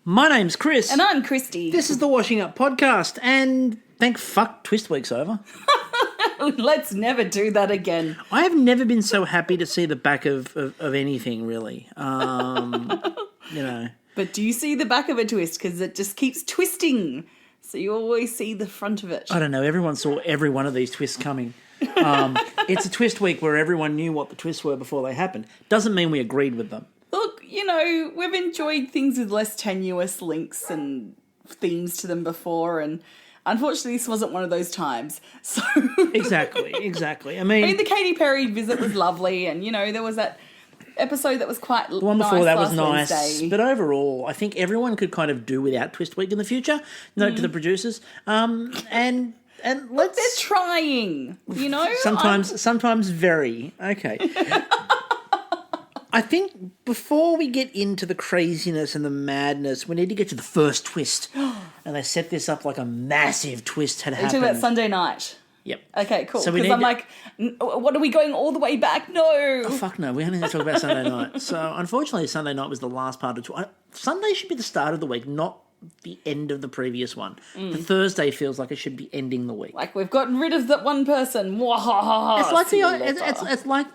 My name's Chris. And I'm Kristie. This is the Washing Up Podcast, and thank fuck Twist Week's over. Let's never do that again. I have never been so happy to see the back of anything, really. But do you see the back of a twist? Because it just keeps twisting. So you always see the front of it. I don't know. Everyone saw every one of these twists coming. It's a twist week where everyone knew what the twists were before they happened. Doesn't mean we agreed with them. Look, we've enjoyed things with less tenuous links and themes to them before, and unfortunately this wasn't one of those times. So Exactly. I mean, the Katy Perry visit was lovely, and, there was that episode that was quite nice. The one before that was nice. Wednesday. But overall, I think everyone could kind of do without Twist Week in the future. Note to the producers. And let's... They're trying, Sometimes very. Okay. I think before we get into the craziness and the madness, we need to get to the first twist. And they set this up like a massive twist had happened. You're talking about Sunday night? Yep. Okay, cool. Because I'm like, what, are we going all the way back? No. Oh, fuck no. We only need to talk about Sunday night. So, unfortunately, Sunday night was the last part of Sunday should be the start of the week, not the end of the previous one. The Thursday feels like it should be ending the week. Like we've gotten rid of that one person. It's like the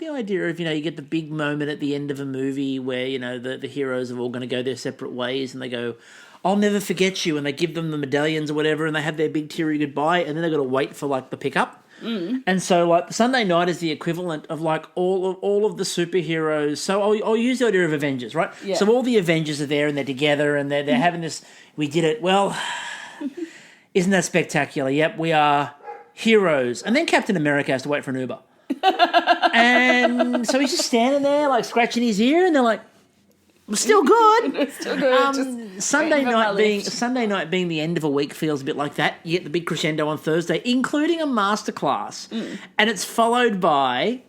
idea of, you get the big moment at the end of a movie where, the heroes are all going to go their separate ways and they go, I'll never forget you, and they give them the medallions or whatever and they have their big teary goodbye and then they've got to wait for the pickup. And so the Sunday night is the equivalent of all of the superheroes. So I'll use the idea of Avengers, right? Yeah. So all the Avengers are there and they're together and they're having this, we did it. Well, isn't that spectacular? Yep, we are heroes. And then Captain America has to wait for an Uber. And so he's just standing there scratching his ear and they're like, still good. Still good. Sunday night being the end of a week feels a bit like that. You get the big crescendo on Thursday, including a masterclass, and it's followed by,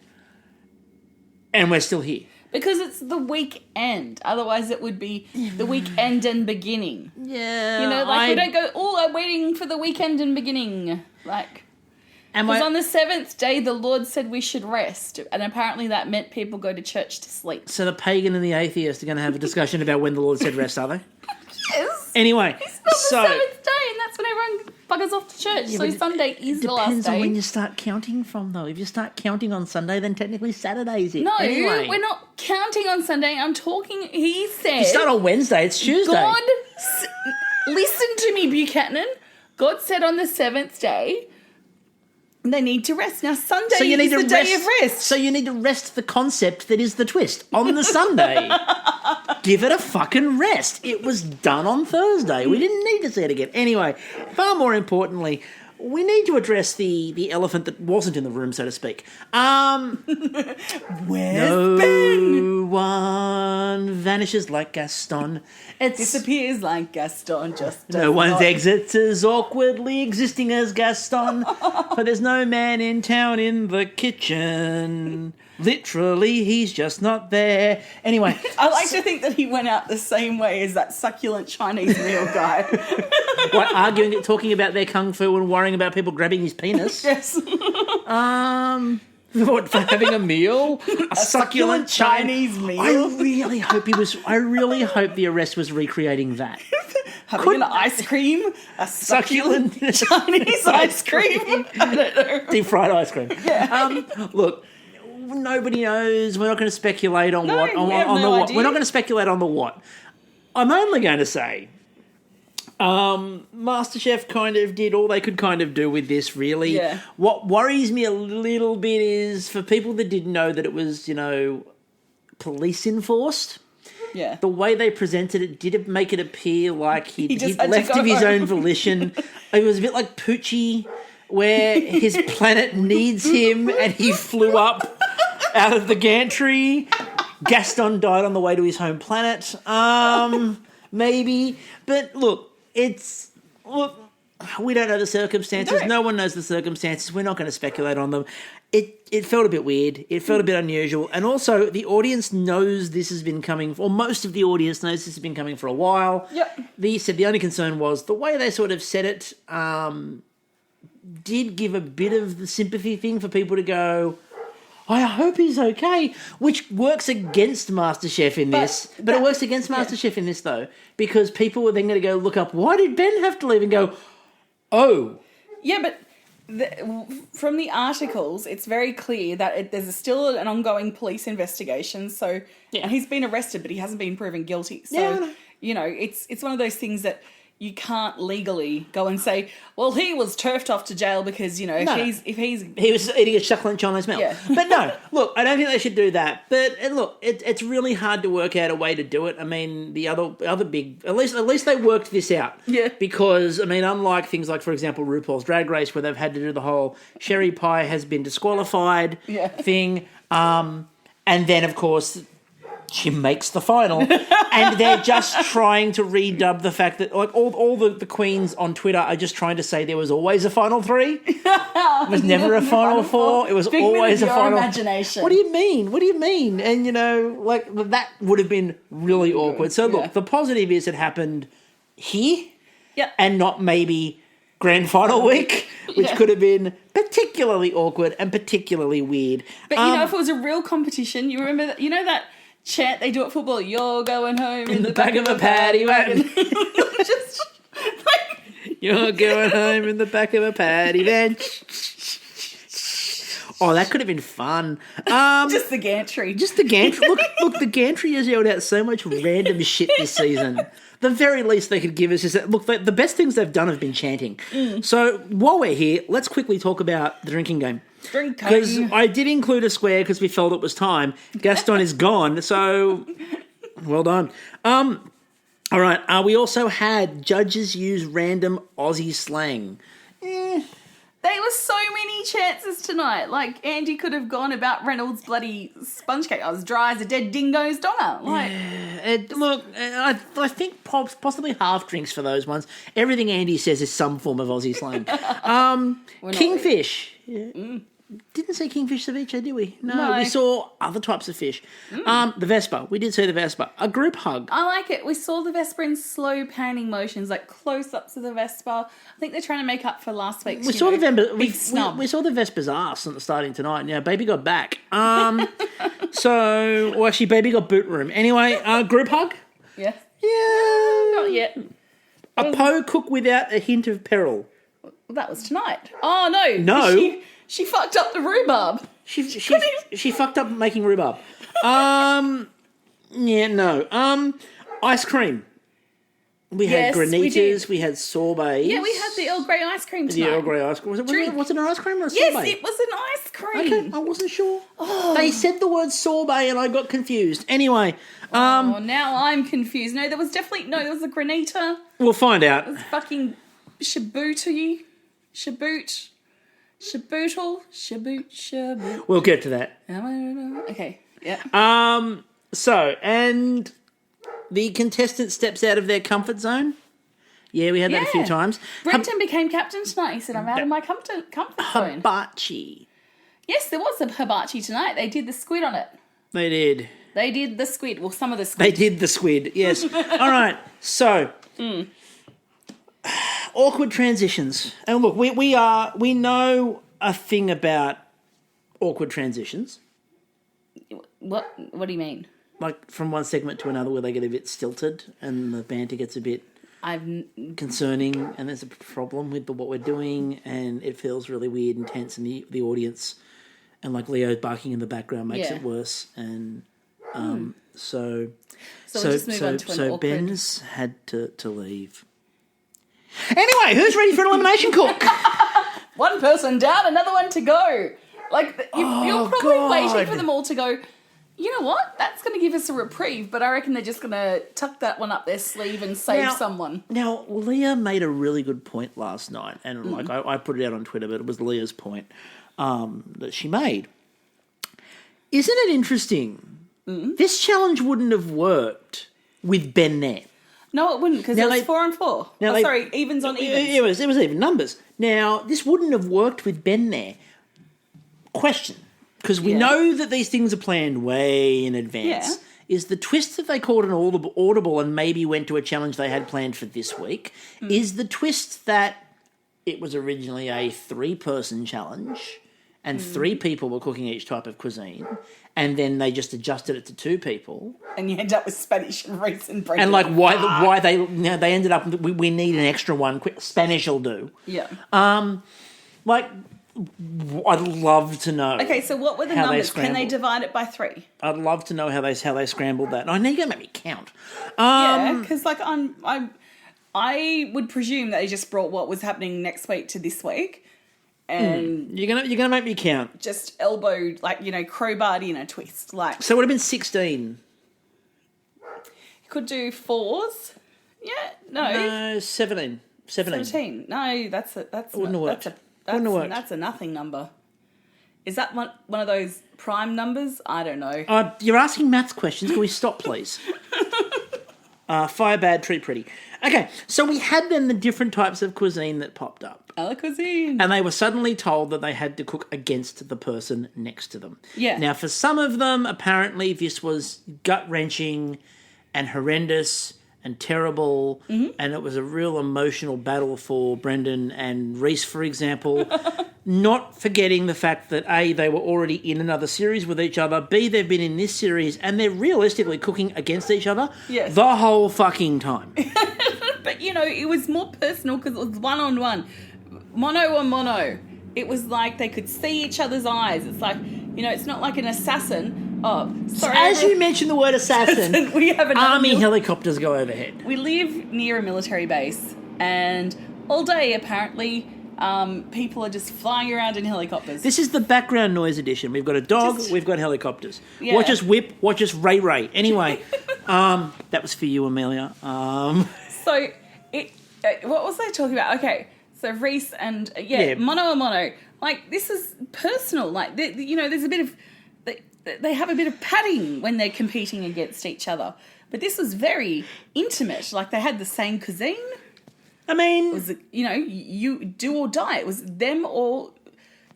and we're still here. Because it's the weekend. Otherwise it would be the weekend and beginning. Yeah. We don't go, I'm waiting for the weekend and beginning. Because on the seventh day, the Lord said we should rest. And apparently that meant people go to church to sleep. So the pagan and the atheist are going to have a discussion about when the Lord said rest, are they? Yes. Anyway. It's not the seventh day, and that's when everyone buggers off to church. So Sunday is the last day. Depends on when you start counting from, though. If you start counting on Sunday, then technically Saturday's it. No, anyway. We're not counting on Sunday. I'm talking, he said... You start on Wednesday, it's Tuesday. God, listen to me, Buchanan. God said on the seventh day... they need to rest. Now, Sunday is the day of rest. So you need to rest the concept that is the twist on the Sunday. Give it a fucking rest. It was done on Thursday. We didn't need to see it again. Anyway, far more importantly, we need to address the elephant that wasn't in the room, so to speak. Where's Ben? No one vanishes like Gaston. Disappears like Gaston, just does no one's not. exits as awkwardly existing as Gaston, for there's no man in town in the kitchen. Literally, he's just not there. Anyway. I like to think that he went out the same way as that succulent Chinese meal guy. Talking about their kung fu and worrying about people grabbing his penis. Yes. What, for having a meal? A succulent Chinese meal? I really hope the arrest was recreating that. Having an ice cream? A succulent Chinese ice cream? I don't know. Deep fried ice cream. Yeah. Look, nobody knows. We're not going to speculate on what. We have no what. idea. We're not going to speculate on the what. I'm only going to say Masterchef kind of did all they could kind of do with this, really. Yeah. What worries me a little bit is for people that didn't know that it was, police enforced. Yeah. The way they presented it did make it appear like he'd just had to left go of his home. own volition. It was a bit like Poochie, where his planet needs him and he flew up out of the gantry. Gaston died on the way to his home planet. Maybe. But look, we don't know the circumstances. No one knows the circumstances. We're not going to speculate on them. It felt a bit weird. It felt a bit unusual. And also, the audience knows this has been coming, or most of the audience knows this has been coming for a while. Yep. They said the only concern was the way they sort of said it did give a bit of the sympathy thing for people to go, I hope he's okay, which works against Masterchef in this. But it works against Masterchef in this, though, because people are then going to go look up, why did Ben have to leave, and go, oh. Yeah, but from the articles, it's very clear that there's still an ongoing police investigation. So and he's been arrested, but he hasn't been proven guilty. So, it's one of those things that you can't legally go and say, well, he was turfed off to jail because, he was eating a chocolate Chinese milk. Yeah. But no, look, I don't think they should do that. But look, it's really hard to work out a way to do it. I mean, the other big, at least they worked this out. Yeah. Because I mean, unlike things like, for example, RuPaul's Drag Race, where they've had to do the whole Sherry Pie has been disqualified thing, and then of course she makes the final, and they're just trying to redub the fact that like all the queens on Twitter are just trying to say there was always a final 3. It was never a final 4. It was always a final. Imagination. What do you mean? What do you mean? And like that would have been really awkward. So look, the positive is it happened here, and not maybe grand final week, which could have been particularly awkward and particularly weird. But if it was a real competition, you remember that? That chant they do at football, you're going home in the back of a paddy wagon. Just like you're going home in the back of a paddy van. Oh, that could have been fun. Just the gantry. Look, the gantry has yelled out so much random shit this season. The very least they could give us is that, look, the best things they've done have been chanting. So while we're here, let's quickly talk about the drinking game. Because I did include a square because we felt it was time. Gaston is gone, so well done. All right, we also had judges use random Aussie slang. There were so many chances tonight. Like, Andy could have gone about Reynolds' bloody sponge cake. I was dry as a dead dingo's donger. Like, I think possibly half drinks for those ones. Everything Andy says is some form of Aussie slang. Kingfish. Didn't see kingfish ceviche, did we? No, we saw other types of fish. The Vespa. We did see the Vespa. A group hug. I like it. We saw the Vespa in slow panning motions, like close-ups of the Vespa. I think they're trying to make up for last week's We saw the Vespa's ass starting tonight. Now, baby got back. Actually, baby got boot room. Anyway, group hug? Yeah. Yeah. Not yet. A Poe cook without a hint of peril. Well, that was tonight. Oh, no. No. She fucked up the rhubarb. She fucked up making rhubarb. Ice cream. We had granitas, we had sorbets. Yeah, we had the Earl Grey ice cream tonight. The Earl Grey ice cream. Was it an ice cream or a sorbet? Yes, it was an ice cream. Okay, I wasn't sure. Oh. They said the word sorbet and I got confused. Anyway. Now I'm confused. No, there was a granita. We'll find out. It was fucking shabootle. We'll get to that. Okay, yeah. And the contestant steps out of their comfort zone. Yeah, we had that a few times. Brendan became captain tonight. He said, I'm out of my comfort zone. Hibachi. Yes, there was a hibachi tonight. They did the squid on it. They did. They did the squid. Well, some of the squid. They did the squid, yes. All right, so... Awkward transitions. And look, we know a thing about awkward transitions. What do you mean? Like from one segment to another where they get a bit stilted and the banter gets a bit concerning and there's a problem with what we're doing and it feels really weird and tense in the audience and like Leo barking in the background makes it worse and so Ben's had to leave. Anyway, who's ready for an elimination cook? One person down, another one to go. Like, you're probably waiting for them all to go, you know what? That's going to give us a reprieve, but I reckon they're just going to tuck that one up their sleeve and save someone. Now, Leah made a really good point last night, and like I put it out on Twitter, but it was Leah's point that she made. Isn't it interesting? This challenge wouldn't have worked with Ben there. No, it wouldn't, because it was 4-4. Evens on evens. It was even numbers. Now, this wouldn't have worked with Ben there. Question, because we know that these things are planned way in advance. Yeah. Is the twist that they called an audible and maybe went to a challenge they had planned for this week, is the twist that it was originally a 3-person challenge and 3 people were cooking each type of cuisine, and then they just adjusted it to 2 people. And you end up with Spanish and Reece and Brendan. And like why they ended up, we need an extra one. Quick, Spanish will do. Yeah. Like, I'd love to know. Okay, so what were the numbers? Can they divide it by 3? I'd love to know how they scrambled that. I need to make me count. Yeah, because like I would presume that they just brought what was happening next week to this week, and you're gonna make me count. Just elbowed, like, you know, crowbarred in a twist, like. So it would have been 16. You could do 4s. Yeah, no. 17. 17. No, that's a nothing number. Is that one of those prime numbers? I don't know. You're asking maths questions. Can we stop, please? Fire bad, treat pretty. Okay, so we had then the different types of cuisine that popped up. A la cuisine. And they were suddenly told that they had to cook against the person next to them. Yeah. Now, for some of them, apparently this was gut-wrenching and horrendous and terrible, and it was a real emotional battle for Brendan and Reece, for example. Not forgetting the fact that A, they were already in another series with each other, B, they've been in this series, and they're realistically cooking against each other the whole fucking time. But, you know, it was more personal because it was one-on-one. Mono on mono. It was like they could see each other's eyes. It's like, you know, it's not like an assassin. Oh, sorry. As you mentioned the word assassin, we have army helicopters go overhead. We live near a military base, and all day, apparently, people are just flying around in helicopters. This is the background noise edition. We've got a dog, we've got helicopters. Yeah. Watch us whip, watch us ray. Anyway, that was for you, Emilia. So, what was I talking about? Okay, so Reece and, mono a mono. Like, this is personal. Like, you know, there's a bit of... They have a bit of padding when they're competing against each other. But this was very intimate. Like, they had the same cuisine. I mean... It was, you know, you do or die. It was them or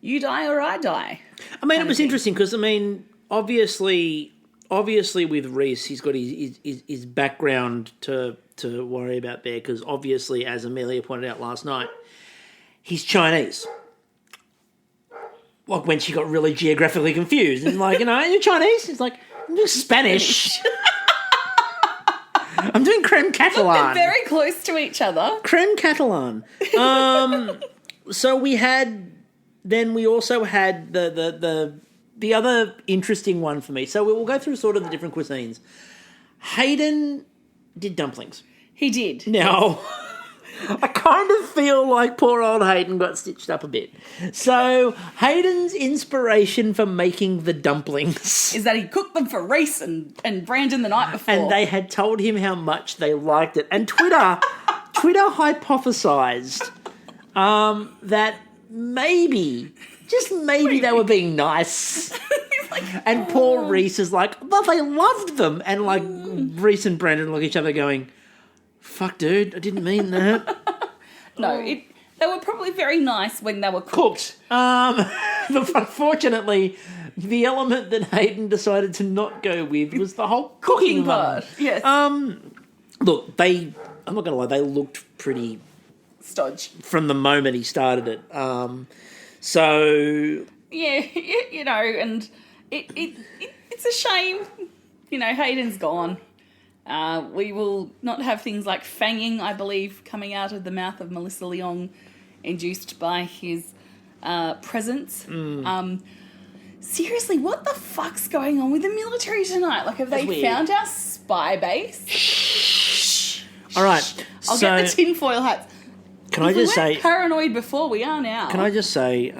you die or I die. I mean, it was interesting because, I mean, obviously with Reece, he's got his background to worry about there because obviously, as Emilia pointed out last night, he's Chinese. Like when she got really geographically confused. And like, you know, you're Chinese? It's like, I'm doing Spanish. I'm doing creme catalan. They're very close to each other. Creme catalan. So we also had the other interesting one for me. So we'll go through sort of the different cuisines. Hayden did dumplings. He did. Now... I kind of feel like poor old Hayden got stitched up a bit. So Hayden's inspiration for making the dumplings is that he cooked them for Reece and Brendan the night before. And they had told him how much they liked it. And Twitter hypothesized that maybe, just maybe they were being nice. And poor Reece is like, well, they loved them. And like Reece and Brendan look at each other going, fuck, dude, I didn't mean that. No, they were probably very nice when they were cooked. But unfortunately, the element that Hayden decided to not go with was the whole cooking part. Yes. Look, I'm not going to lie, they looked pretty... stodge. From the moment he started it. So... Yeah, you know, and it's a shame. You know, Hayden's gone. We will not have things like fanging, I believe, coming out of the mouth of Melissa Leong, induced by his presence. Seriously, what the fuck's going on with the military tonight? Like, have they found our spy base? Shh. All right. I'll get the tinfoil hats. Can I just say... paranoid before, we are now. Can I just say...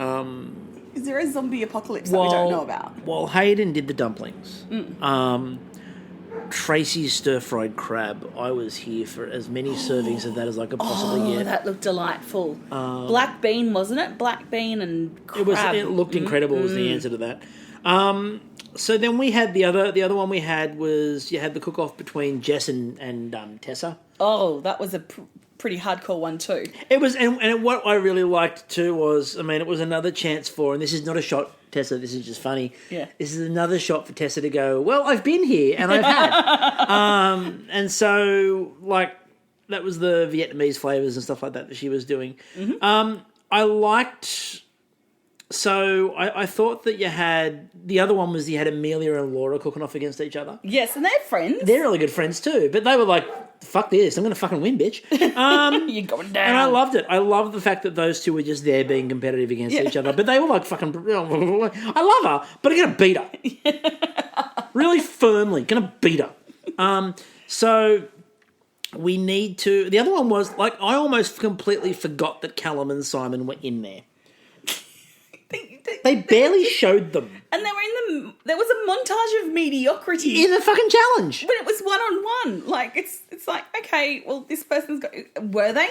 is there a zombie apocalypse that we don't know about? Well, Hayden did the dumplings. Tracy's stir-fried crab, I was here for as many servings of that as I could possibly get. That looked delightful. Black bean, wasn't it? Black bean and crab. It looked incredible was the answer to that. So then we had the other one we had was you had the cook-off between Jess and Tessa. Oh, that was a pretty hardcore one too. It was, and what I really liked too was, I mean, it was another chance for, and this is not a shot, Tessa, this is just funny. Yeah. This is another shot for Tessa to go, well, I've been here and I've had. And so, like, that was the Vietnamese flavours and stuff like that she was doing. I liked So I thought that you had... The other one was you had Emilia and Laura cooking off against each other. Yes, and they're friends. They're really good friends too. But they were like, fuck this, I'm going to fucking win, bitch. You're going down. And I loved it. I love the fact that those two were just there being competitive against each other. But they were like fucking... I love her, but I'm going to beat her. Really firmly. Going to beat her. So... We need to... The other one was, like, I almost completely forgot that Callum and Simon were in there. They barely showed them. And they were in the... There was a montage of mediocrity. In the fucking challenge. But it was one-on-one. Like, it's like, okay, well, this person's got... Were they?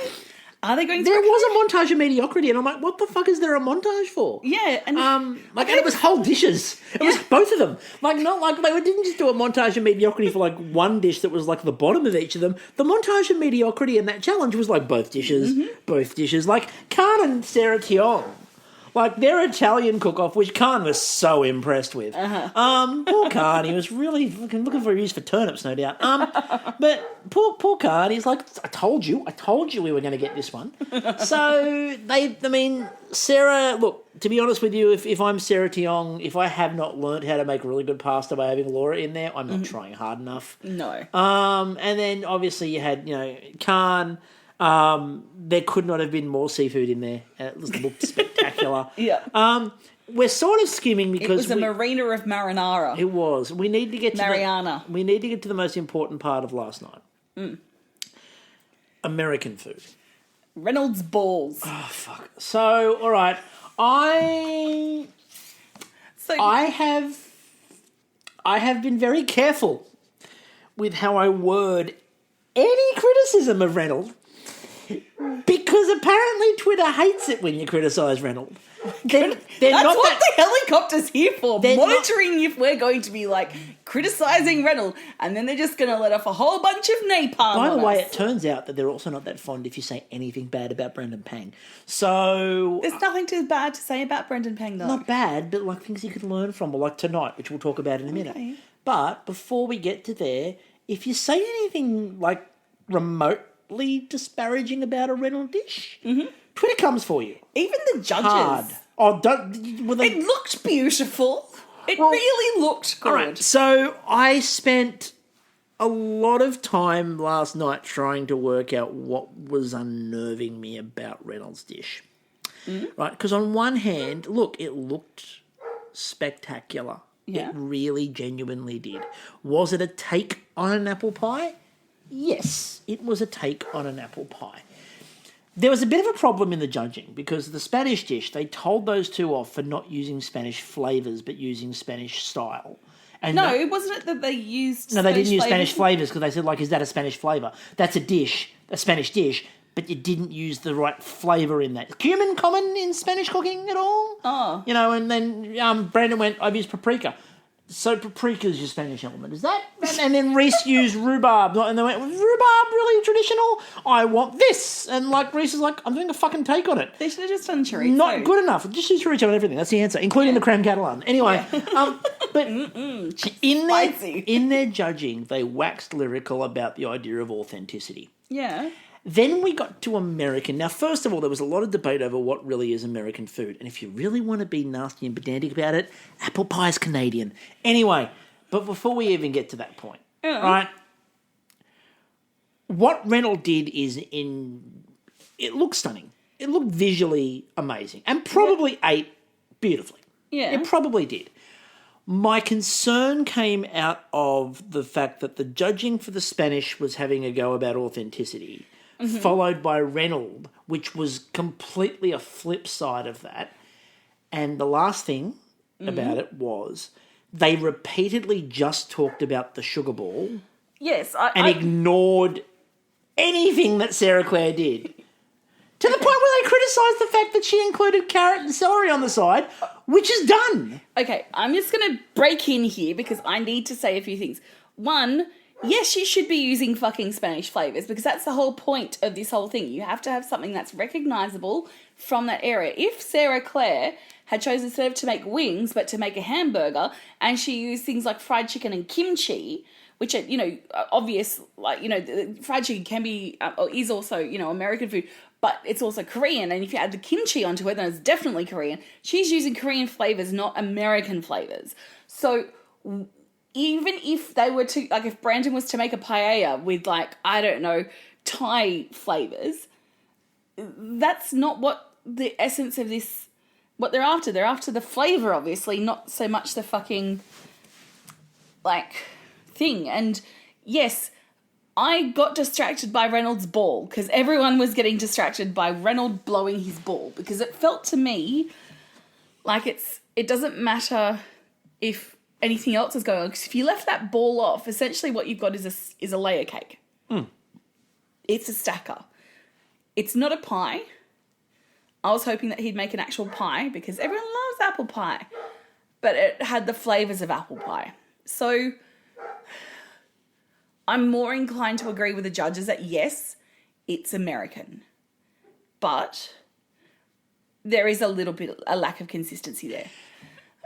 Are they going to... There was a montage of mediocrity, and I'm like, what the fuck is there a montage for? Yeah, and... and it was whole dishes. It was both of them. Like, not like... They didn't just do a montage of mediocrity for, like, one dish that was, like, the bottom of each of them. The montage of mediocrity in that challenge was, like, both dishes. Mm-hmm. Both dishes. Like, Khan and Sarah Tiong. Like, their Italian cook-off, which Khan was so impressed with. Poor Khan, he was really looking for a use for turnips, no doubt. But poor Khan, he's like, I told you we were going to get this one. So, Sarah, look, to be honest with you, if I'm Sarah Tiong, if I have not learnt how to make really good pasta by having Laura in there, I'm not trying hard enough. No. And then, obviously, you had, Khan... there could not have been more seafood in there. It looked spectacular. Yeah. We're sort of skimming because... It was a marina of marinara. It was. We need to get to Mariana. We need to get to the most important part of last night. American food. Reynolds balls. Oh, fuck. So, all right. I have been very careful with how I word any criticism of Reynold. Because apparently Twitter hates it when you criticise Reynold. That's not what the helicopter's here for. Monitoring if we're going to be like criticising Reynold, and then they're just going to let off a whole bunch of napalm. By the way, it turns out that they're also not that fond if you say anything bad about Brendan Pang. So there's nothing too bad to say about Brendan Pang, though. Not bad, but like things you could learn from, or like tonight, which we'll talk about in a minute. Okay. But before we get to there, if you say anything like remotely disparaging about a Reynolds dish, Twitter comes for you. Even the judges. Hard. Oh, it looked beautiful. It really looked good. All right, so I spent a lot of time last night trying to work out what was unnerving me about Reynolds' dish. Right, because on one hand, look, it looked spectacular. Yeah. It really genuinely did. Was it a take on an apple pie? Yes, it was a take on an apple pie. There was a bit of a problem in the judging because the Spanish dish, they told those two off for not using Spanish flavours but using Spanish style. And wasn't it that they used No, they didn't use Spanish flavours because they said, like, is that a Spanish flavour? That's a Spanish dish, but you didn't use the right flavour in that. Cumin common in Spanish cooking at all? Oh. And then Brandon went, I've used paprika. So paprika is your Spanish element. Is that? And then Reece used rhubarb. And they went, rhubarb really traditional? I want this. And like Reece is like, I'm doing a fucking take on it. They should have just done chorizo. Not good enough. Just use chorizo and everything. That's the answer, including the creme catalan. Anyway, but in their judging, they waxed lyrical about the idea of authenticity. Yeah. Then we got to American. Now, first of all, there was a lot of debate over what really is American food. And if you really want to be nasty and pedantic about it, apple pie is Canadian. Anyway, but before we even get to that point, right, what Reynold did is it looked stunning. It looked visually amazing and probably ate beautifully. Yeah. It probably did. My concern came out of the fact that the judging for the Spanish was having a go about authenticity. Followed by Reynold, which was completely a flip side of that. And the last thing about it was they repeatedly just talked about the sugar ball. Yes. And ignored anything that Sarah Claire did. To the point where they criticised the fact that she included carrot and celery on the side, which is done. Okay, I'm just going to break in here because I need to say a few things. One... Yes, you should be using fucking Spanish flavours because that's the whole point of this whole thing. You have to have something that's recognisable from that area. If Sarah Claire had chosen instead of to make wings but to make a hamburger and she used things like fried chicken and kimchi, which are, obvious, like, the fried chicken can be, or is also, American food, but it's also Korean. And if you add the kimchi onto it, then it's definitely Korean. She's using Korean flavors, not American flavors. So even if they were to, like, if Brandon was to make a paella with, like, I don't know, Thai flavors, that's not what the essence of this, what they're after. They're after the flavor, obviously, not so much the fucking, like, thing. And yes, I got distracted by Reynold's ball because everyone was getting distracted by Reynold blowing his ball, because it felt to me like it doesn't matter if anything else is going on, because if you left that ball off, essentially what you've got is a layer cake. It's a stacker. It's not a pie. I was hoping that he'd make an actual pie because everyone loves apple pie, but it had the flavors of apple pie. So I'm more inclined to agree with the judges that yes, it's American, but there is a lack of consistency there.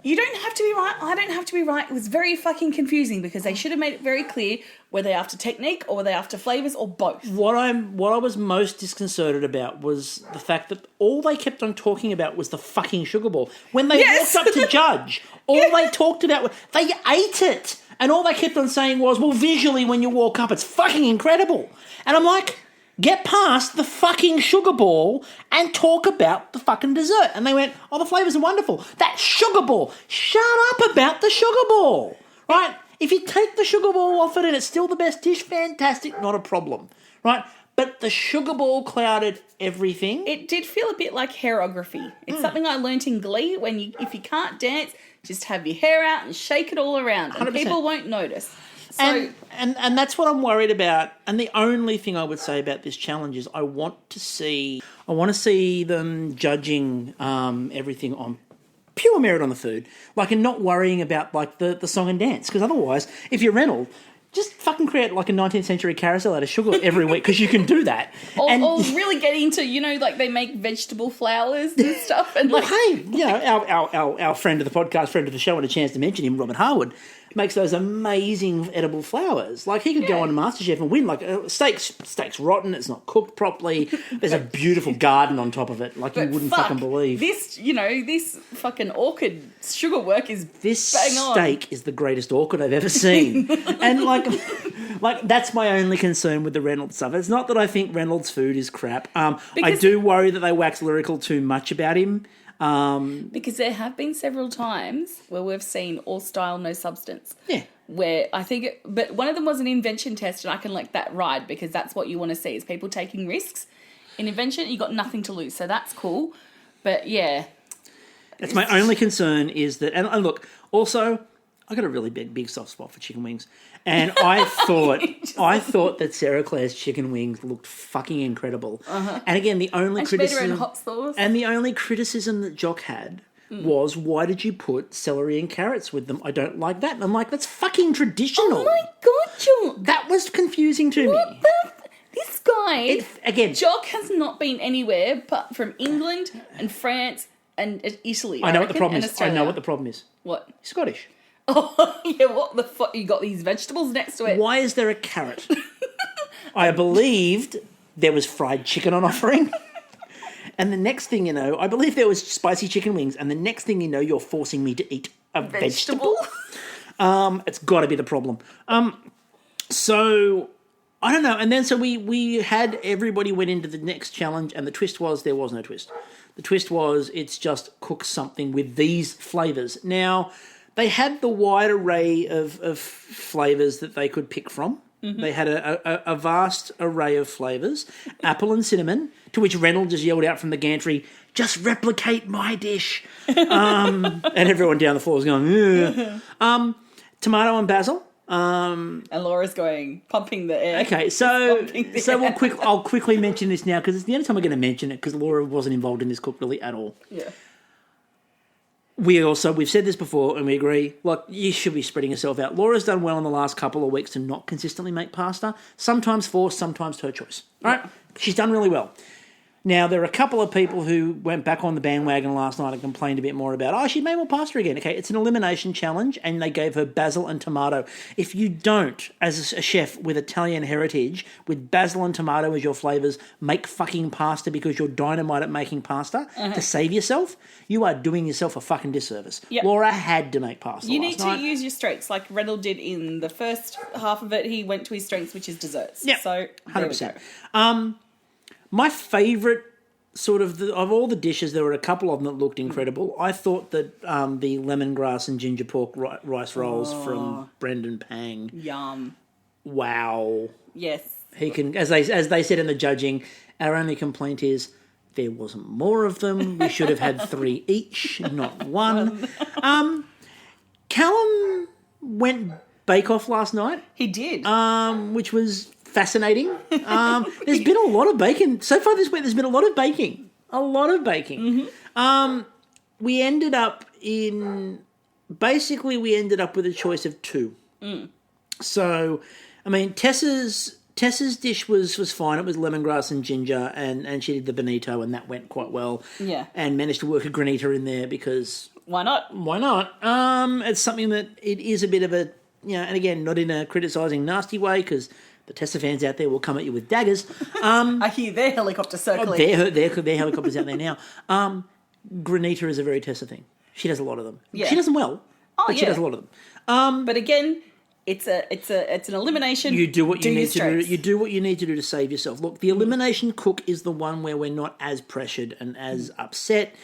You don't have to be right. I don't have to be right. It was very fucking confusing because they should have made it very clear, were they after technique or were they after flavors or both? What I was most disconcerted about was the fact that all they kept on talking about was the fucking sugar ball. When they walked up to judge, all they talked about was they ate it. And all they kept on saying was, well, visually when you walk up, it's fucking incredible. And I'm like, get past the fucking sugar ball and talk about the fucking dessert. And they went, oh, the flavours are wonderful. That sugar ball. Shut up about the sugar ball. Right? If you take the sugar ball off it and it's still the best dish, fantastic, not a problem. Right? But the sugar ball clouded everything. It did feel a bit like hairography. It's something I learnt in Glee. If you can't dance, just have your hair out and shake it all around. And 100%. People won't notice. So, and that's what I'm worried about. And the only thing I would say about this challenge is I want to see them judging everything on pure merit on the food, like, and not worrying about like the song and dance. Because otherwise, if you're Reynold, just fucking create like a 19th century carousel out of sugar every week, because you can do that. Or really get into, like they make vegetable flowers and stuff. And well, hey, our friend of the podcast, friend of the show, and a chance to mention him, Robert Harwood, makes those amazing edible flowers. Like, he could go on Masterchef and win. Like, steak's rotten, it's not cooked properly, there's a beautiful garden on top of it, like, you wouldn't fucking believe. This fucking orchid sugar work is this bang on. Steak is the greatest orchid I've ever seen. And like that's my only concern with the Reynolds stuff. It's not that I think Reynolds' food is crap. I do worry that they wax lyrical too much about him. Because there have been several times where we've seen all style, no substance. Yeah. Where I think, but one of them was an invention test, and I can let that ride because that's what you want to see, is people taking risks. In invention, you got nothing to lose, so that's cool. But yeah. That's my only concern is that, and look, also, I got a really big soft spot for chicken wings. And I thought that Sarah Claire's chicken wings looked fucking incredible. Uh-huh. And again, the only criticism, hot sauce. And the only criticism that Jock had was, why did you put celery and carrots with them? I don't like that. And I'm like, that's fucking traditional. Oh my God, Jock. That was confusing to me. This guy, Jock has not been anywhere but from England and France and Italy. I know what the problem is. I know what the problem is. What? He's Scottish. Oh, yeah, what the fuck? You got these vegetables next to it. Why is there a carrot? I believed there was fried chicken on offering. And the next thing you know, I believe there was spicy chicken wings. And the next thing you know, you're forcing me to eat a vegetable. It's got to be the problem. So, I don't know. And then so we had everybody went into the next challenge, and the twist was there was no twist. The twist was it's just cook something with these flavours. Now, they had the wide array of flavours that they could pick from. Mm-hmm. They had a vast array of flavours. Apple and cinnamon, to which Reynold just yelled out from the gantry, just replicate my dish. And everyone down the floor was going, ugh. Tomato and basil. And Laura's pumping the air. Okay, so I'll quickly mention this now because it's the only time I'm going to mention it because Laura wasn't involved in this cook really at all. Yeah. We've said this before and we agree, like, you should be spreading yourself out. Laura's done well in the last couple of weeks to not consistently make pasta. Sometimes forced, sometimes her choice. All right? She's done really well. Now, there are a couple of people who went back on the bandwagon last night and complained a bit more about, she made more pasta again. Okay, it's an elimination challenge, and they gave her basil and tomato. If you don't, as a chef with Italian heritage, with basil and tomato as your flavours, make fucking pasta because you're dynamite at making pasta to save yourself, you are doing yourself a fucking disservice. Yep. Laura had to make pasta You last need night. to use your strengths, like Reynold did in the first half of it. He went to his strengths, which is desserts. Yeah, so 100%. There we go. My favourite sort of of all the dishes, there were a couple of them that looked incredible. I thought that the lemongrass and ginger pork rice rolls from Brendan Pang. Yum. Wow. Yes. He can, as they said in the judging, our only complaint is there wasn't more of them. We should have had 3 each, not one. Callum went Bake Off last night. He did. Which was fascinating. There's been a lot of bacon. So far this week, there's been a lot of baking. A lot of baking. Mm-hmm. We ended up with a choice of 2. So, I mean, Tessa's dish was fine. It was lemongrass and ginger, and she did the bonito, and that went quite well. Yeah. And managed to work a granita in there because... Why not? Why not? It's something that it is a bit of a... and again, not in a criticising nasty way, because... The Tessa fans out there will come at you with daggers. I hear their helicopter circling. Their helicopters out there now. Granita is a very Tessa thing. She does a lot of them. Yeah. She does them well, but she does a lot of them. But again, it's an elimination. You do what you need to do. You do what you need to do to save yourself. Look, the elimination cook is the one where we're not as pressured and as upset,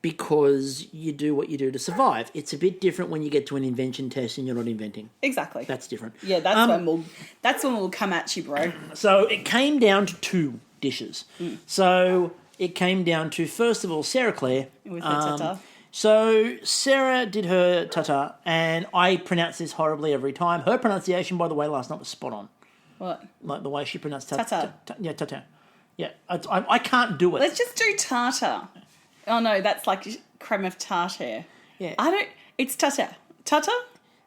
because you do what you do to survive. It's a bit different when you get to an invention test and you're not inventing. Exactly. That's different. Yeah, that's when we'll come at you, bro. So it came down to 2 dishes. So it came down to, first of all, Sarah Claire. With her tata. So Sarah did her tata, and I pronounce this horribly every time. Her pronunciation, by the way, last night was spot on. What? Like the way she pronounced tata. Tata. Yeah, tata. Yeah, I can't do it. Let's just do tartar. Oh no, that's like creme of tartar. Yeah. It's tata. Tata?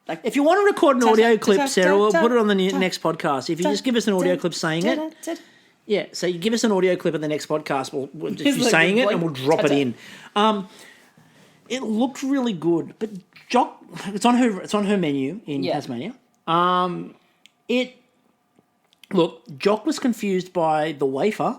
Like, if you want to record an audio clip, Sarah, we'll put it on the next podcast. If you just give us an audio clip saying it. Yeah, so you give us an audio clip of the next podcast, we'll just you saying it, and we'll drop it in. It looked really good, but Jock, it's on her menu in Tasmania. Jock was confused by the wafer,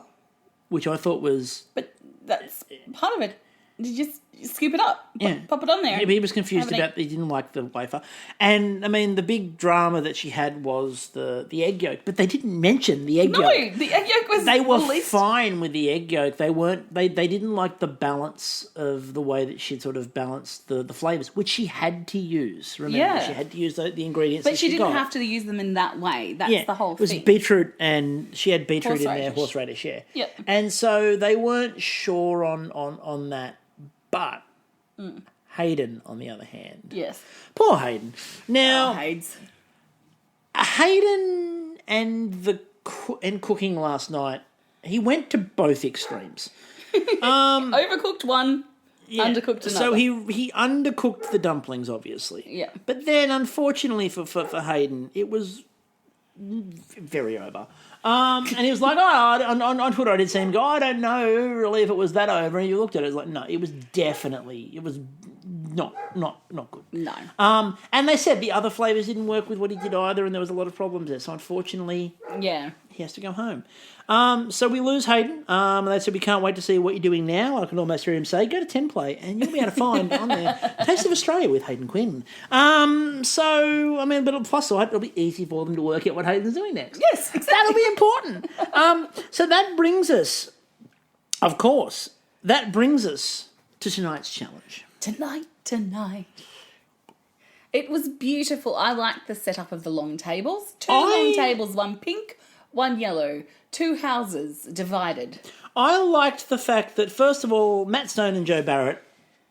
which I thought was... But that's part of it. Did you just scoop it up? Pop it on there. Yeah, but he was confused about... He didn't like the wafer. And, I mean, the big drama that she had was the egg yolk. But they didn't mention the egg yolk. No, the egg yolk was... They were fine with the egg yolk. They weren't... They didn't like the balance of the way that she'd sort of balanced the flavours, which she had to use. Remember, she had to use the ingredients But she didn't have to use them in that way. That's the whole thing. It was beetroot, and she had beetroot in there, horseradish, Yep. And so they weren't sure on that. But Hayden, on the other hand. Yes. Poor Hayden. Now, Hayden and cooking last night, he went to both extremes. Overcooked one, undercooked another. So he undercooked the dumplings, obviously. Yeah. But then, unfortunately for Hayden, it was very over. And he was like, on Twitter I did see him go, I don't know really if it was that over. And you looked at it, it was like, no, it was not good. No. And they said the other flavours didn't work with what he did either, and there was a lot of problems there. So unfortunately, he has to go home. So we lose Hayden. They said, we can't wait to see what you're doing now. I can almost hear him say, go to 10 Play, and you'll be able to find on there Taste of Australia with Hayden Quinn. So, I mean, but plus side, it'll be easy for them to work out what Hayden's doing next. Yes, exactly. That'll be important. So that brings us, of course, to tonight's challenge. Tonight. It was beautiful. I liked the setup of the long tables. Two long tables, one pink, one yellow. 2 houses divided. I liked the fact that, first of all, Matt Stone and Joe Barrett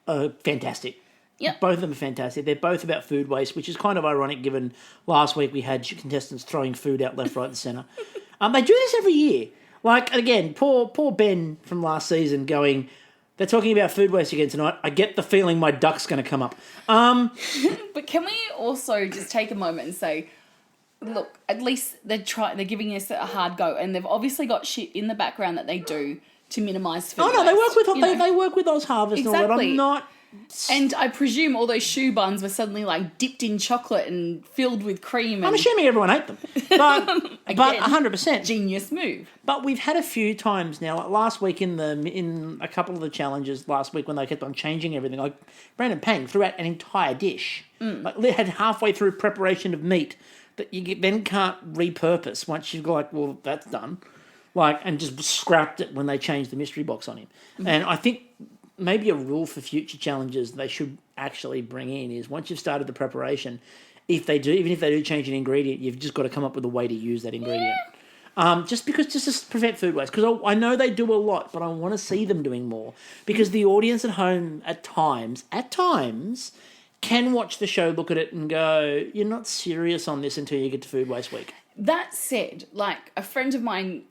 are fantastic. Yep. Both of them are fantastic. They're both about food waste, which is kind of ironic given last week we had contestants throwing food out left, right and centre. They do this every year. Like, again, poor Ben from last season going, they're talking about food waste again tonight. I get the feeling my duck's going to come up. But can we also just take a moment and say, look, at least they're giving us a hard go, and they've obviously got shit in the background that they do to minimise food. Oh no, waste, they work with Oz Harvest and all that. Exactly. I'm not. And I presume all those shoe buns were suddenly like dipped in chocolate and filled with cream. I'm assuming everyone ate them, but Again, 100%. Genius move. But we've had a few times now. Like last week in a couple of the challenges last week when they kept on changing everything, like Brandon Pang threw out an entire dish. Like they had halfway through preparation of meat that you then can't repurpose once you've got like, well, that's done. Like, and just scrapped it when they changed the mystery box on him. And I think maybe a rule for future challenges they should actually bring in is once you've started the preparation, even if they do change an ingredient, you've just got to come up with a way to use that ingredient. Just to prevent food waste. Because I know they do a lot, but I want to see them doing more. Because the audience at home at times, can watch the show, look at it and go, you're not serious on this until you get to Food Waste Week. That said, like a friend of mine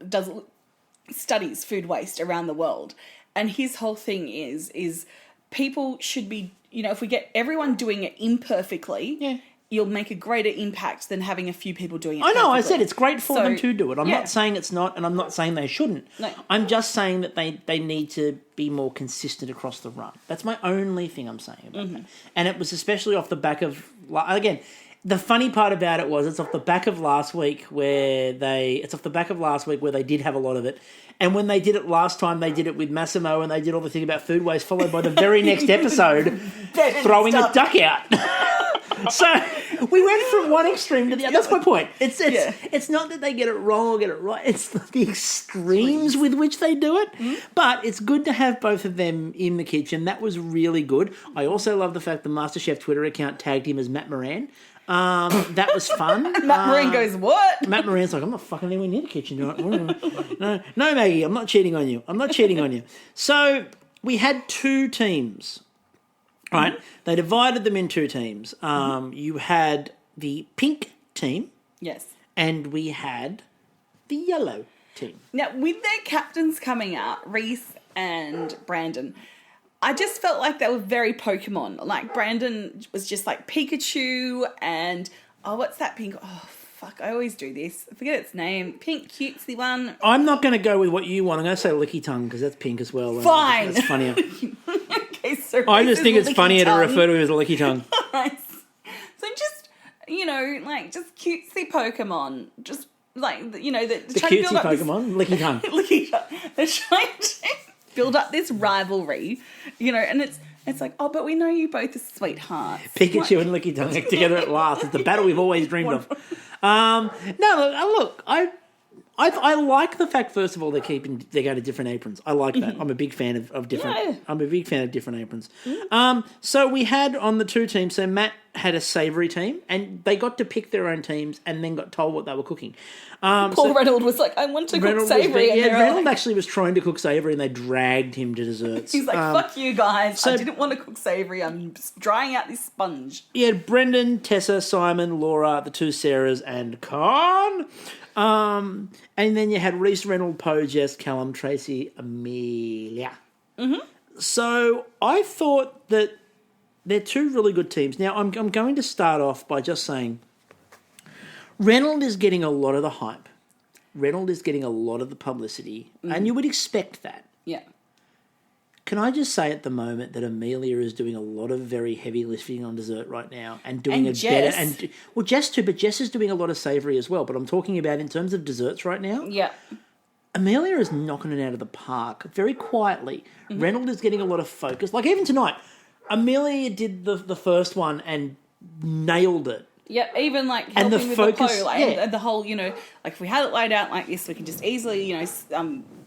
studies food waste around the world, and his whole thing is people should be, if we get everyone doing it imperfectly, you'll make a greater impact than having a few people doing it I know, perfectly. I said it's great for them to do it. I'm not saying it's not, and I'm not saying they shouldn't. No. I'm just saying that they need to be more consistent across the run. That's my only thing I'm saying about that. And it was especially off the back of, again, the funny part about it was it's off the back of last week where they did have a lot of it. And when they did it last time, they did it with Massimo and they did all the thing about food waste, followed by the very next episode throwing a duck out. So we went from one extreme to the other. That's my point. It's not that they get it wrong or get it right. It's the extremes with which they do it. But it's good to have both of them in the kitchen. That was really good. I also love the fact the Masterchef Twitter account tagged him as Matt Moran. That was fun. Matt Moran goes, what? Matt Moran's like, I'm not fucking anywhere near the kitchen. No, Maggie, I'm not cheating on you. So we had two teams, right? They divided them in two teams. You had the pink team. Yes. And we had the yellow team. Now, with their captains coming out, Reece and Brendan, I just felt like they were very Pokemon. Like, Brandon was just like Pikachu and, what's that pink? Oh, fuck, I always do this. I forget its name. Pink, cutesy one. I'm not going to go with what you want. I'm going to say Licky Tongue because that's pink as well. Fine. That's funnier. Okay, so I just think it's funnier to refer to it as a Licky Tongue. Right. So just, just cutesy Pokemon. Just like, the cutesy Pokemon, Licky Tongue. Licky Tongue. They're trying to build up this rivalry, and it's like, but we know you both are sweethearts. Pikachu and Licky Tongue together at last. It's the battle we've always dreamed of. I like the fact, first of all, they're going to different aprons. I like that. I'm a big fan of different. Yeah. I'm a big fan of different aprons. So we had on the two teams. So Matt had a savoury team, and they got to pick their own teams, and then got told what they were cooking. Paul Reynold was like, I want to cook savoury. Reynold actually was trying to cook savoury, and they dragged him to desserts. He's like, fuck you guys. I didn't want to cook savoury. I'm just drying out this sponge. You had Brendan, Tessa, Simon, Laura, the two Sarahs, and Con. And then you had Reece, Reynold, Poe, Jess, Callum, Tracy, Emilia. So I thought that they're two really good teams. Now, I'm going to start off by just saying Reynold is getting a lot of the hype. Reynold is getting a lot of the publicity, and you would expect that. Yeah. Can I just say at the moment that Emilia is doing a lot of very heavy lifting on dessert right now and doing better. And Jess too, but Jess is doing a lot of savoury as well. But I'm talking about in terms of desserts right now. Yeah. Emilia is knocking it out of the park very quietly. Reynold is getting a lot of focus. Like even tonight, Emilia did the first one and nailed it. Yeah, even like helping with the Poe, and the whole, like if we had it laid out like this, we can just easily,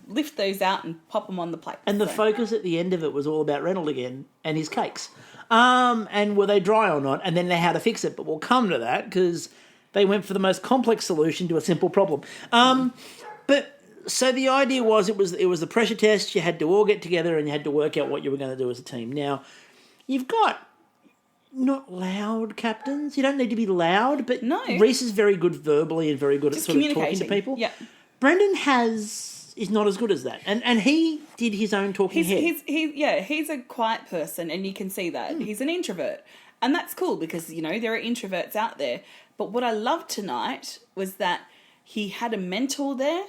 lift those out and pop them on the plate. And the focus at the end of it was all about Reynold again and his cakes. And were they dry or not? And then how to fix it. But we'll come to that because they went for the most complex solution to a simple problem. But so the idea was it was the pressure test. You had to all get together and you had to work out what you were going to do as a team. Now, you've got not loud captains. You don't need to be loud, but no. Reece is very good verbally and very good at sort of talking to people. Yeah. Brendan is not as good as that. And he did his own talking head. He's a quiet person and you can see that. He's an introvert. And that's cool because, there are introverts out there. But what I loved tonight was that he had a mentor there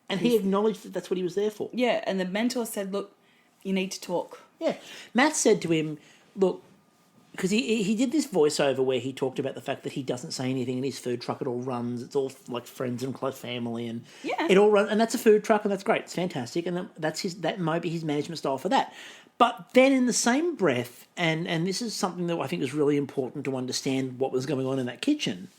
And he acknowledged that that's what he was there for. Yeah, and the mentor said, look, you need to talk. Yeah. Matt said to him, look, because he did this voiceover where he talked about the fact that he doesn't say anything in his food truck. It all runs. It's all like friends and close family, and it all runs. And that's a food truck, and that's great. It's fantastic, and that might be his management style for that. But then in the same breath, and this is something that I think is really important to understand what was going on in that kitchen.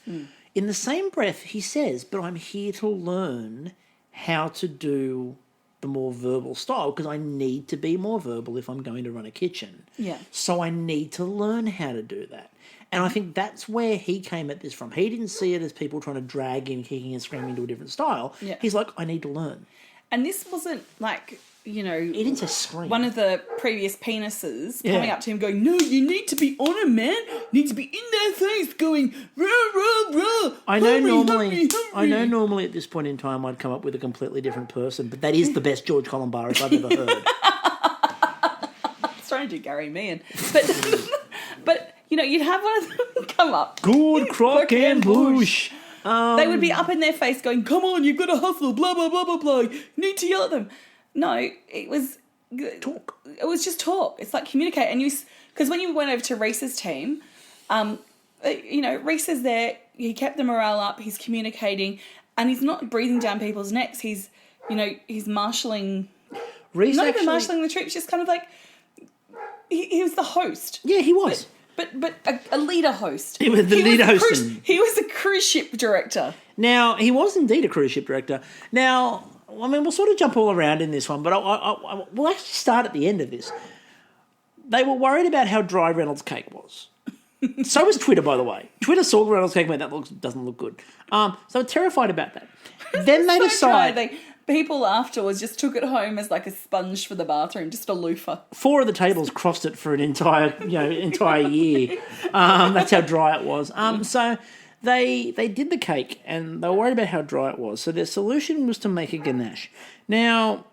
In the same breath, he says, "But I'm here to learn how to do the more verbal style because I need to be more verbal if I'm going to run a kitchen. Yeah. So I need to learn how to do that." And I think that's where he came at this from. He didn't see it as people trying to drag him, kicking and screaming to a different style. Yeah. He's like, I need to learn. And this wasn't like, you know... He didn't say scream. One of the previous penises coming up to him going, no, you need to be on him, man. You need to be in their face going, rah, rah, rah. I know normally at this point in time I'd come up with a completely different person, but that is the best George Columbaris I've ever heard. It's trying to do Gary Meehan. But you know, you'd have one of them come up. Good crock and bush. They would be up in their face going, come on, you've got to hustle, blah, blah, blah, blah, blah. You need to yell at them. No, it was... Talk. It was just talk. It's like communicate. And because when you went over to Reece's team, you know, Reece is there. He kept the morale up. He's communicating. And he's not breathing down people's necks. He's, you know, he's marshalling... Reece even marshalling the troops, just kind of like... He was the host. Yeah, he was. But a leader host. He was the leader host. He was a cruise ship director. Now, he was indeed a cruise ship director. Now, I mean, we'll sort of jump all around in this one, but we'll actually start at the end of this. They were worried about how dry Reynolds' cake was. So was Twitter, by the way. Twitter saw the Reynolds' cake and went, that doesn't look good. So they're terrified about that. Then they decide... People afterwards just took it home as like a sponge for the bathroom, just a loofah. 4 of the tables crossed it for an entire year. That's how dry it was. So they did the cake and they were worried about how dry it was. So their solution was to make a ganache. Now,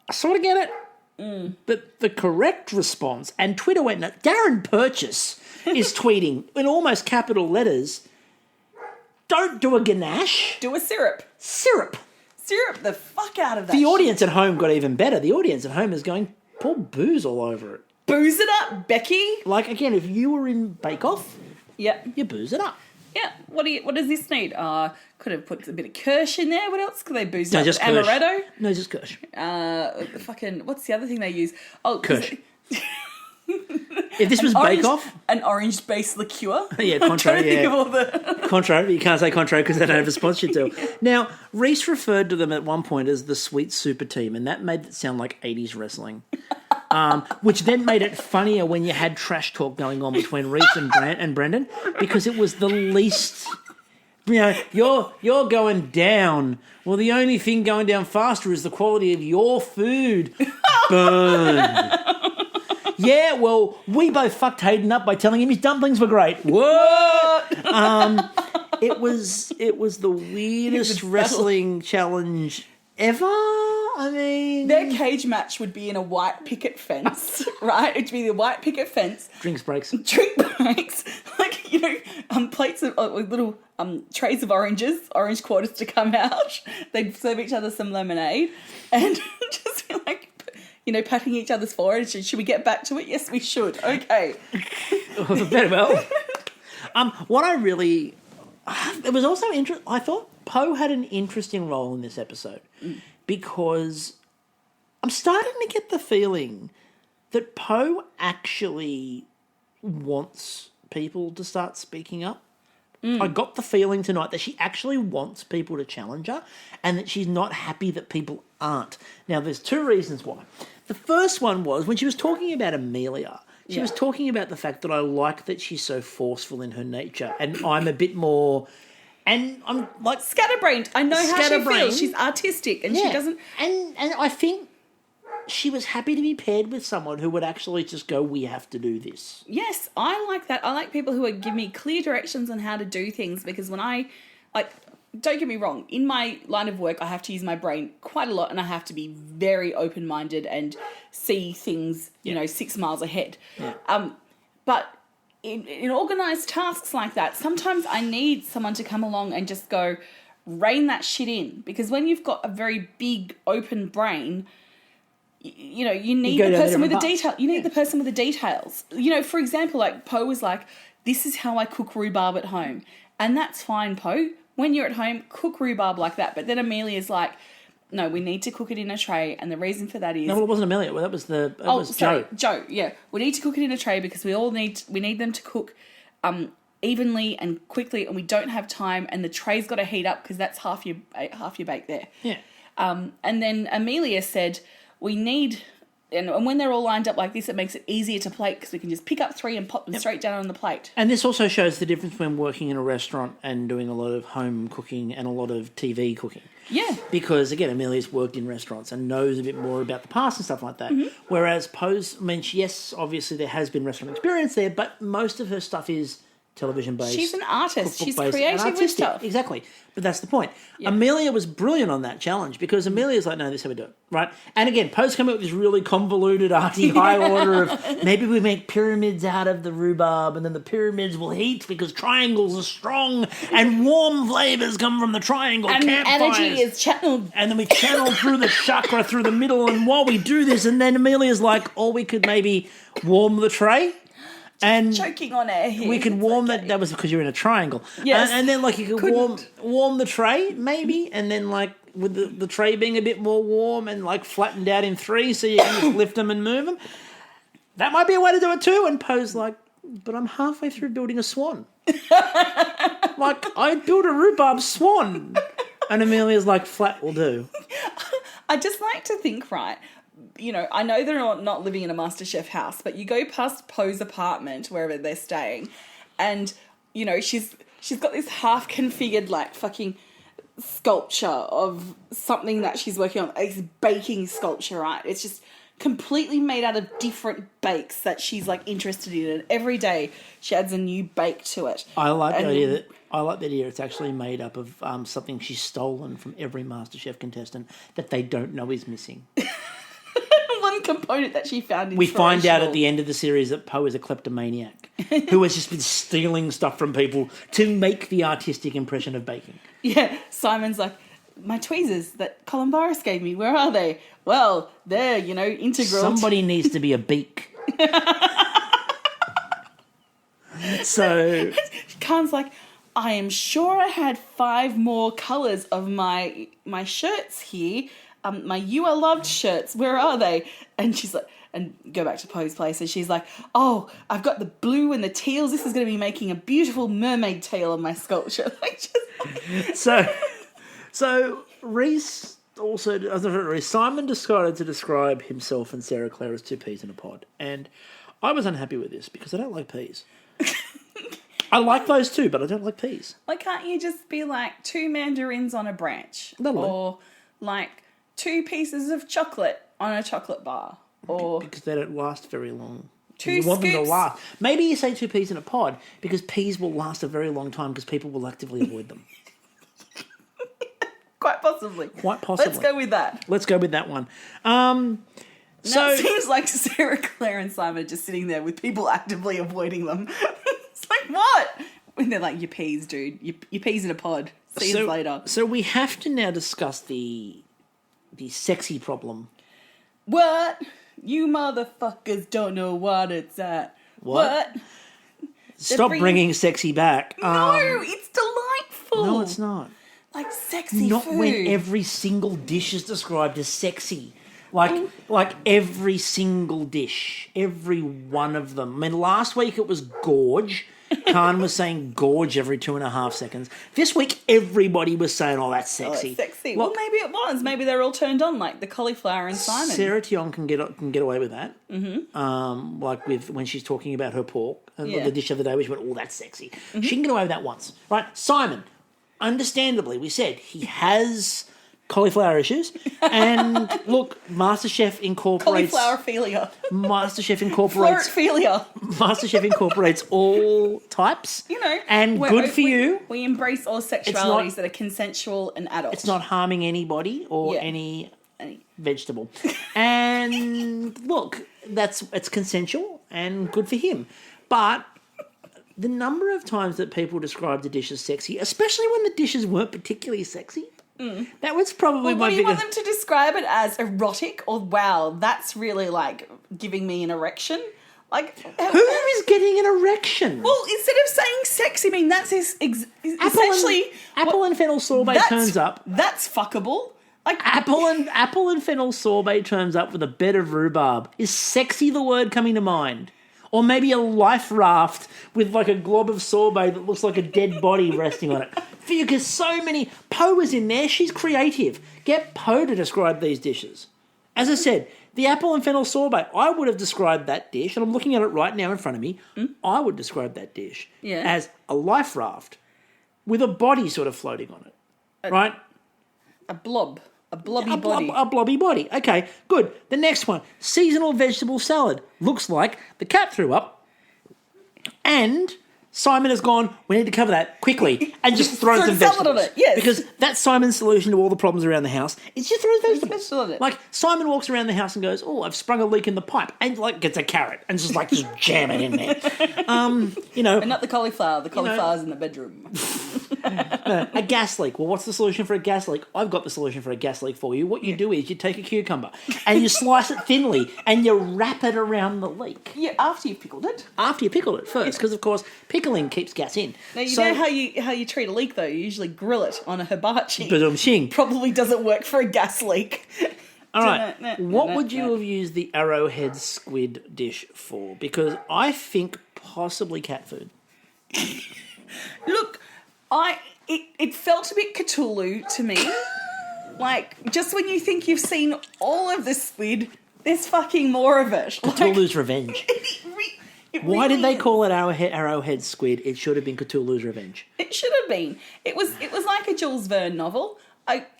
I sort of get it. But the correct response, and Twitter went nuts. Darren Purchase is tweeting in almost capital letters, don't do a ganache. Do a syrup. Syrup the fuck out of that. The audience at home got even better. The audience at home is going, pour booze all over it. Booze it up, Becky. Like, again, if you were in Bake Off, you booze it up. Yeah. What does this need? Could have put a bit of Kirsch in there. What else could they booze up? Just Kirsch. Amaretto? No, just Kirsch. What's the other thing they use? Oh, Kirsch. If this was Bake Off... An orange-based liqueur. Yeah, Contro, Contro, you can't say Contro because they don't have a sponsorship deal. Now, Reece referred to them at one point as the Sweet Super Team, and that made it sound like 80s wrestling. Which then made it funnier when you had trash talk going on between Reece and Brendan, because it was the least... You know, you're going down. Well, the only thing going down faster is the quality of your food. Burn. Yeah, well, we both fucked Hayden up by telling him his dumplings were great. What? It was the weirdest wrestling challenge ever. I mean, their cage match would be in a white picket fence, right? It'd be the white picket fence. Drink breaks, like, you know, plates of little trays of orange quarters to come out. They'd serve each other some lemonade, and just be like, you know, patting each other's forehead. Should we get back to it? Yes, we should. Okay. Very well. What I really... It was also interesting. I thought Poe had an interesting role in this episode because I'm starting to get the feeling that Poe actually wants people to start speaking up. I got the feeling tonight that she actually wants people to challenge her and that she's not happy that people aren't. Now, there's 2 reasons why. The first one was when she was talking about Emilia, she was talking about the fact that I like that she's so forceful in her nature and I'm a bit more... And I'm like... Scatterbrained. I know how she feels. She's artistic and she doesn't... And I think she was happy to be paired with someone who would actually just go, we have to do this. Yes, I like that. I like people who would give me clear directions on how to do things, because when I... like, don't get me wrong, in my line of work I have to use my brain quite a lot and I have to be very open-minded and see things, you know, 6 miles ahead. Yeah. But in organised tasks like that, sometimes I need someone to come along and just go, rein that shit in, because when you've got a very big open brain, you know, you need the person with the detail. You need the person with the details. You know, for example, like Poe was like, "This is how I cook rhubarb at home," and that's fine, Poe. When you're at home, cook rhubarb like that. But then Amelia's like, "No, we need to cook it in a tray," and the reason for that is no, well, it wasn't Emilia. Well, that was Joe. Joe, yeah, we need to cook it in a tray because we need them to cook evenly and quickly, and we don't have time, and the tray's got to heat up because that's half your bake there. Yeah. And then Emilia said, we need, and when they're all lined up like this, it makes it easier to plate because we can just pick up 3 and pop them straight down on the plate. And this also shows the difference between working in a restaurant and doing a lot of home cooking and a lot of TV cooking. Yeah. Because, again, Emilia's worked in restaurants and knows a bit more about the past and stuff like that. Mm-hmm. Whereas Poe's, I mean, yes, obviously there has been restaurant experience there, but most of her stuff is television-based. She's an artist. She's creative with stuff. Exactly. But that's the point. Yeah. Emilia was brilliant on that challenge because Amelia's like, no, this is how we do it, right? And again, Poe's come up with this really convoluted, arty high order of maybe we make pyramids out of the rhubarb and then the pyramids will heat because triangles are strong and warm flavours come from the triangle. And energy is channeled. And then we channel through the chakra through the middle, and while we do this, and then Amelia's like, or we could maybe warm the tray. And choking on air here. We could warm that. That was because you're in a triangle. Yes. And then, like, you could warm the tray, maybe, and then, like, with the tray being a bit more warm and, like, flattened out in 3 so you can just lift them and move them. That might be a way to do it too. And Poe's like, but I'm halfway through building a swan. Like, I built a rhubarb swan. And Amelia's like, flat will do. I just like to think, right, you know, I know they're not living in a Masterchef house, but you go past Poe's apartment, wherever they're staying, and, you know, she's got this half-configured, like, fucking sculpture of something that she's working on. It's baking sculpture, right? It's just completely made out of different bakes that she's, like, interested in, and every day she adds a new bake to it. I like the idea it's actually made up of something she's stolen from every MasterChef contestant that they don't know is missing. One component that she found. We find out at the end of the series that Poe is a kleptomaniac who has just been stealing stuff from people to make the artistic impression of baking. Yeah, Simon's like, my tweezers that Colin Barris gave me, where are they? Well, they're, you know, integral. Somebody needs to be a beak. So Khan's like, I am sure I had 5 more colours of my shirts here. My You Are Loved shirts, where are they? And she's like, and go back to Poe's place, and she's like, oh, I've got the blue and the teals. This is going to be making a beautiful mermaid tail of my sculpture. So Reece also, Simon decided to describe himself and Sarah Claire as 2 peas in a pod. And I was unhappy with this because I don't like peas. I like those too, but I don't like peas. Like, can't you just be like 2 mandarins on a branch? That'll or like 2 pieces of chocolate on a chocolate bar. Or because they don't last very long. 2 you want scoops. them to last. Maybe you say 2 peas in a pod because peas will last a very long time because people will actively avoid them. Quite possibly. Quite possibly. Let's go with that. Let's go with that one. So it seems like Sarah Claire and Simon are just sitting there with people actively avoiding them. It's like, what? And they're like, your peas, dude. Your peas in a pod. See you later. So we have to now discuss the sexy problem. What? You motherfuckers don't know what it's at. What? Stop bringing sexy back. No, it's delightful. No, it's not. Like sexy not food. Not when every single dish is described as sexy. Like every single dish. Every one of them. I mean, last week it was gorge. Khan was saying gorge every 2.5 seconds. This week, everybody was saying, oh, that's sexy. Oh, sexy. Well, maybe it was. Maybe they're all turned on, like the cauliflower and Simon. Sarah Tion can get away with that. Mm-hmm. Like when she's talking about her pork and the dish of the day, where she went, oh, that's sexy. Mm-hmm. She can get away with that once. Right? Simon, understandably, we said he has cauliflower issues. And look, Masterchef incorporates... Cauliflowerphilia. Masterchef incorporates... Flortphilia. Masterchef incorporates all types. You know. And good for you. We embrace all sexualities that are consensual and adult. It's not harming anybody or any vegetable. And look, it's consensual and good for him. But the number of times that people describe the dish as sexy, especially when the dishes weren't particularly sexy, that was probably my What do you biggest... want them to describe it as? Erotic? Or, wow, that's really, like, giving me an erection? Like... Who is getting an erection? Well, instead of saying sex, I mean, that's essentially... Apple and fennel sorbet turns up. That's fuckable. Like Apple and fennel sorbet turns up with a bed of rhubarb. Is sexy the word coming to mind? Or maybe a life raft with like a glob of sorbet that looks like a dead body resting on it. Because so many... Poe is in there. She's creative. Get Poe to describe these dishes. As I said, the apple and fennel sorbet, I would have described that dish, and I'm looking at it right now in front of me, I would describe that dish as a life raft with a body sort of floating on it. Right? a blob. A blobby body. A blobby body. Okay, good. The next one, seasonal vegetable salad. Looks like the cat threw up and Simon has gone, we need to cover that quickly and just throw some vegetables. Salad on it, yes. Because that's Simon's solution to all the problems around the house. It's just throw vegetables. On it. Like, Simon walks around the house and goes, oh, I've sprung a leak in the pipe, and like gets a carrot and just jam it in there. And not the cauliflower. The cauliflower's in the bedroom. A gas leak. Well, what's the solution for a gas leak? I've got the solution for a gas leak for you. What you do is you take a cucumber and you slice it thinly and you wrap it around the leak. Yeah, after you've pickled it. After you pickled it first, because of course pickling keeps gas in. Now you know how you treat a leak though. You usually grill it on a hibachi. Ba-dum-shing. Probably doesn't work for a gas leak. All right. What would you have used the arrowhead squid dish for? Because I think possibly cat food. Look, it felt a bit Cthulhu to me. Like, just when you think you've seen all of the squid, there's fucking more of it. Cthulhu's Revenge. Why did they is. call it arrowhead squid? It should have been Cthulhu's Revenge. It should have been. It was like a Jules Verne novel.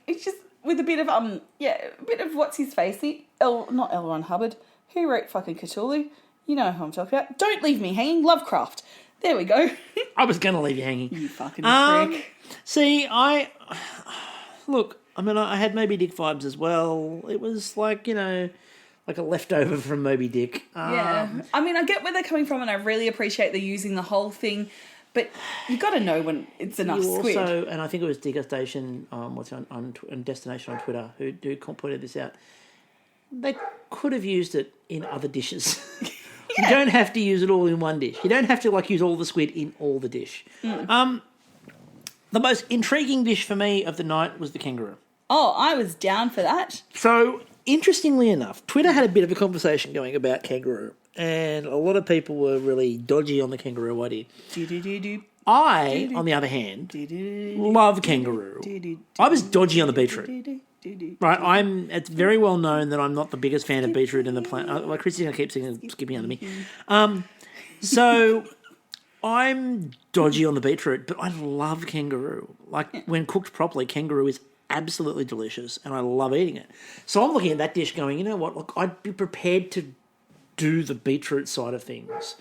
It's just with a bit of a bit of what's his face? Not L. Ron Hubbard. Who wrote fucking Cthulhu? You know who I'm talking about. Don't Leave Me Hanging. Lovecraft. There we go. I was going to leave you hanging. You fucking prick. See, I had Moby Dick vibes as well. It was like a leftover from Moby Dick. Yeah. I mean, I get where they're coming from and I really appreciate they're using the whole thing, but you got to know when it's enough squid. Also, and I think it was Degustation, on Destination on Twitter, who pointed this out. They could have used it in other dishes. You don't have to use it all in one dish. You don't have to use all the squid in all the dish. The most intriguing dish for me of the night was the kangaroo. Oh, I was down for that. So, interestingly enough, Twitter had a bit of a conversation going about kangaroo, and a lot of people were really dodgy on the kangaroo idea. I, on the other hand, love kangaroo. I was dodgy on the beetroot. Right, it's very well known that I'm not the biggest fan of beetroot in the plant. Like Kristie going to keep skipping under me. So I'm dodgy on the beetroot, but I love kangaroo. When cooked properly, kangaroo is absolutely delicious, and I love eating it. So I'm looking at that dish going, you know what? Look, I'd be prepared to do the beetroot side of things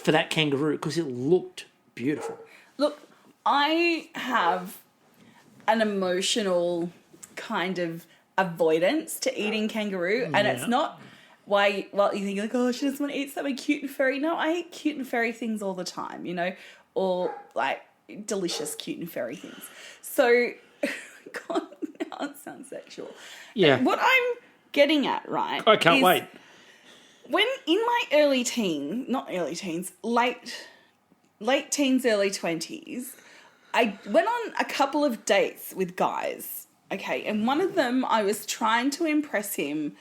for that kangaroo because it looked beautiful. Look, I have an emotional kind of avoidance to eating kangaroo, and it's not why you think oh, she doesn't want to eat something cute and furry. No, I eat cute and furry things all the time, or delicious cute and furry things. So God, now it sounds sexual. Yeah. What I'm getting at, right? I can't wait. When in my late teens, early 20s, I went on a couple of dates with guys. Okay, and one of them, I was trying to impress him,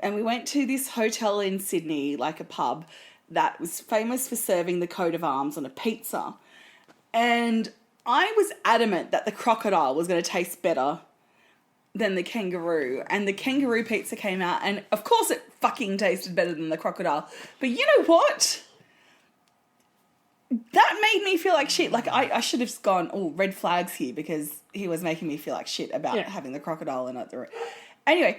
and we went to this hotel in Sydney, like a pub, that was famous for serving the coat of arms on a pizza. And I was adamant that the crocodile was going to taste better than the kangaroo. And the kangaroo pizza came out, and of course it fucking tasted better than the crocodile. But you know what? That made me feel like shit. I should have gone, red flags here, because he was making me feel like shit about having the crocodile and other. Anyway,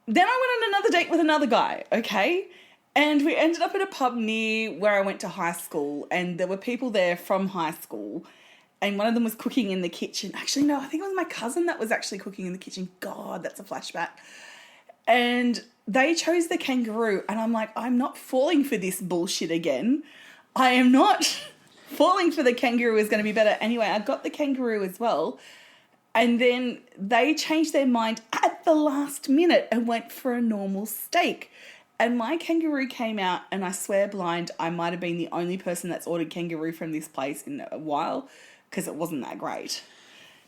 then I went on another date with another guy, okay? And we ended up at a pub near where I went to high school, and there were people there from high school, and one of them was cooking in the kitchen. Actually, no, I think it was my cousin that was actually cooking in the kitchen. God, that's a flashback. And they chose the kangaroo, and I'm like, I'm not falling for this bullshit again. I am not. falling for the kangaroo is going to be better. Anyway, I got the kangaroo as well. And then they changed their mind at the last minute and went for a normal steak. And my kangaroo came out, and I swear blind, I might have been the only person that's ordered kangaroo from this place in a while because it wasn't that great.